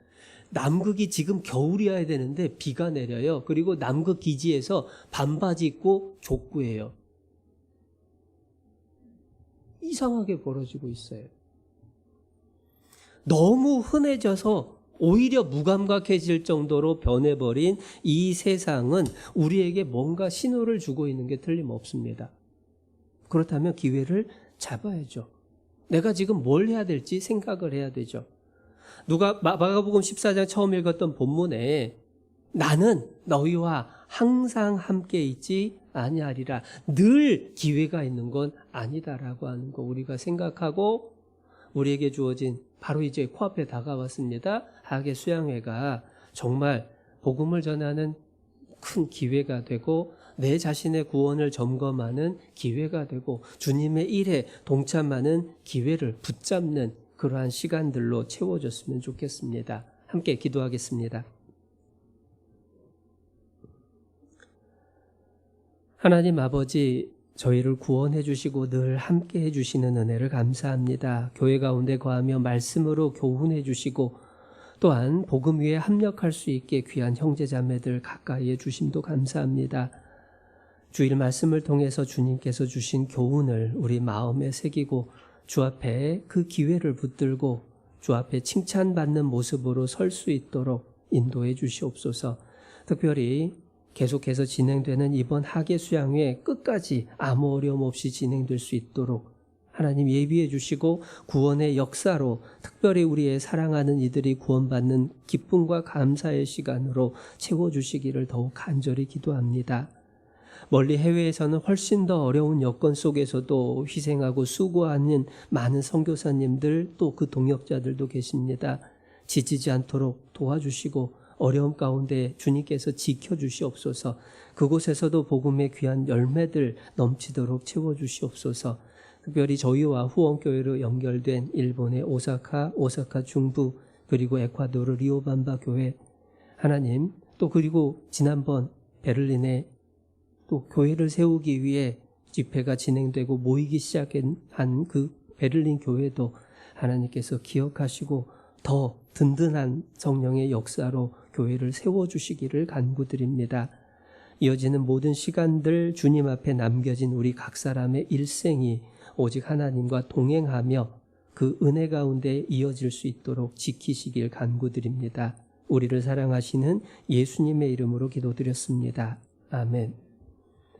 남극이 지금 겨울이어야 되는데 비가 내려요. 그리고 남극 기지에서 반바지 입고 족구해요. 이상하게 벌어지고 있어요. 너무 흔해져서 오히려 무감각해질 정도로 변해버린 이 세상은 우리에게 뭔가 신호를 주고 있는 게 틀림없습니다. 그렇다면 기회를 잡아야죠. 내가 지금 뭘 해야 될지 생각을 해야 되죠. 마가복음 14장 처음 읽었던 본문에 나는 너희와 항상 함께 있지 아니하리라. 늘 기회가 있는 건 아니다라고 하는 거 우리가 생각하고, 우리에게 주어진 바로 이제 코앞에 다가왔습니다. 하계 수양회가 정말 복음을 전하는 큰 기회가 되고, 내 자신의 구원을 점검하는 기회가 되고, 주님의 일에 동참하는 기회를 붙잡는 그러한 시간들로 채워졌으면 좋겠습니다. 함께 기도하겠습니다. 하나님 아버지, 저희를 구원해 주시고 늘 함께 해 주시는 은혜를 감사합니다. 교회 가운데 거하며 말씀으로 교훈해 주시고, 또한 복음 위에 합력할 수 있게 귀한 형제자매들 가까이에 주심도 감사합니다. 주일 말씀을 통해서 주님께서 주신 교훈을 우리 마음에 새기고 주 앞에 그 기회를 붙들고 주 앞에 칭찬받는 모습으로 설 수 있도록 인도해 주시옵소서. 특별히 계속해서 진행되는 이번 하계 수양회 끝까지 아무 어려움 없이 진행될 수 있도록 하나님 예비해 주시고, 구원의 역사로 특별히 우리의 사랑하는 이들이 구원받는 기쁨과 감사의 시간으로 채워주시기를 더욱 간절히 기도합니다. 멀리 해외에서는 훨씬 더 어려운 여건 속에서도 희생하고 수고하는 많은 선교사님들, 또 그 동역자들도 계십니다. 지치지 않도록 도와주시고 어려움 가운데 주님께서 지켜주시옵소서. 그곳에서도 복음의 귀한 열매들 넘치도록 채워주시옵소서. 특별히 저희와 후원교회로 연결된 일본의 오사카 중부, 그리고 에콰도르 리오밤바 교회, 하나님, 또 그리고 지난번 베를린에 또 교회를 세우기 위해 집회가 진행되고 모이기 시작한 그 베를린 교회도 하나님께서 기억하시고 더 든든한 성령의 역사로 교회를 세워주시기를 간구드립니다. 이어지는 모든 시간들 주님 앞에 남겨진 우리 각 사람의 일생이 오직 하나님과 동행하며 그 은혜 가운데 이어질 수 있도록 지키시길 간구드립니다. 우리를 사랑하시는 예수님의 이름으로 기도드렸습니다. 아멘.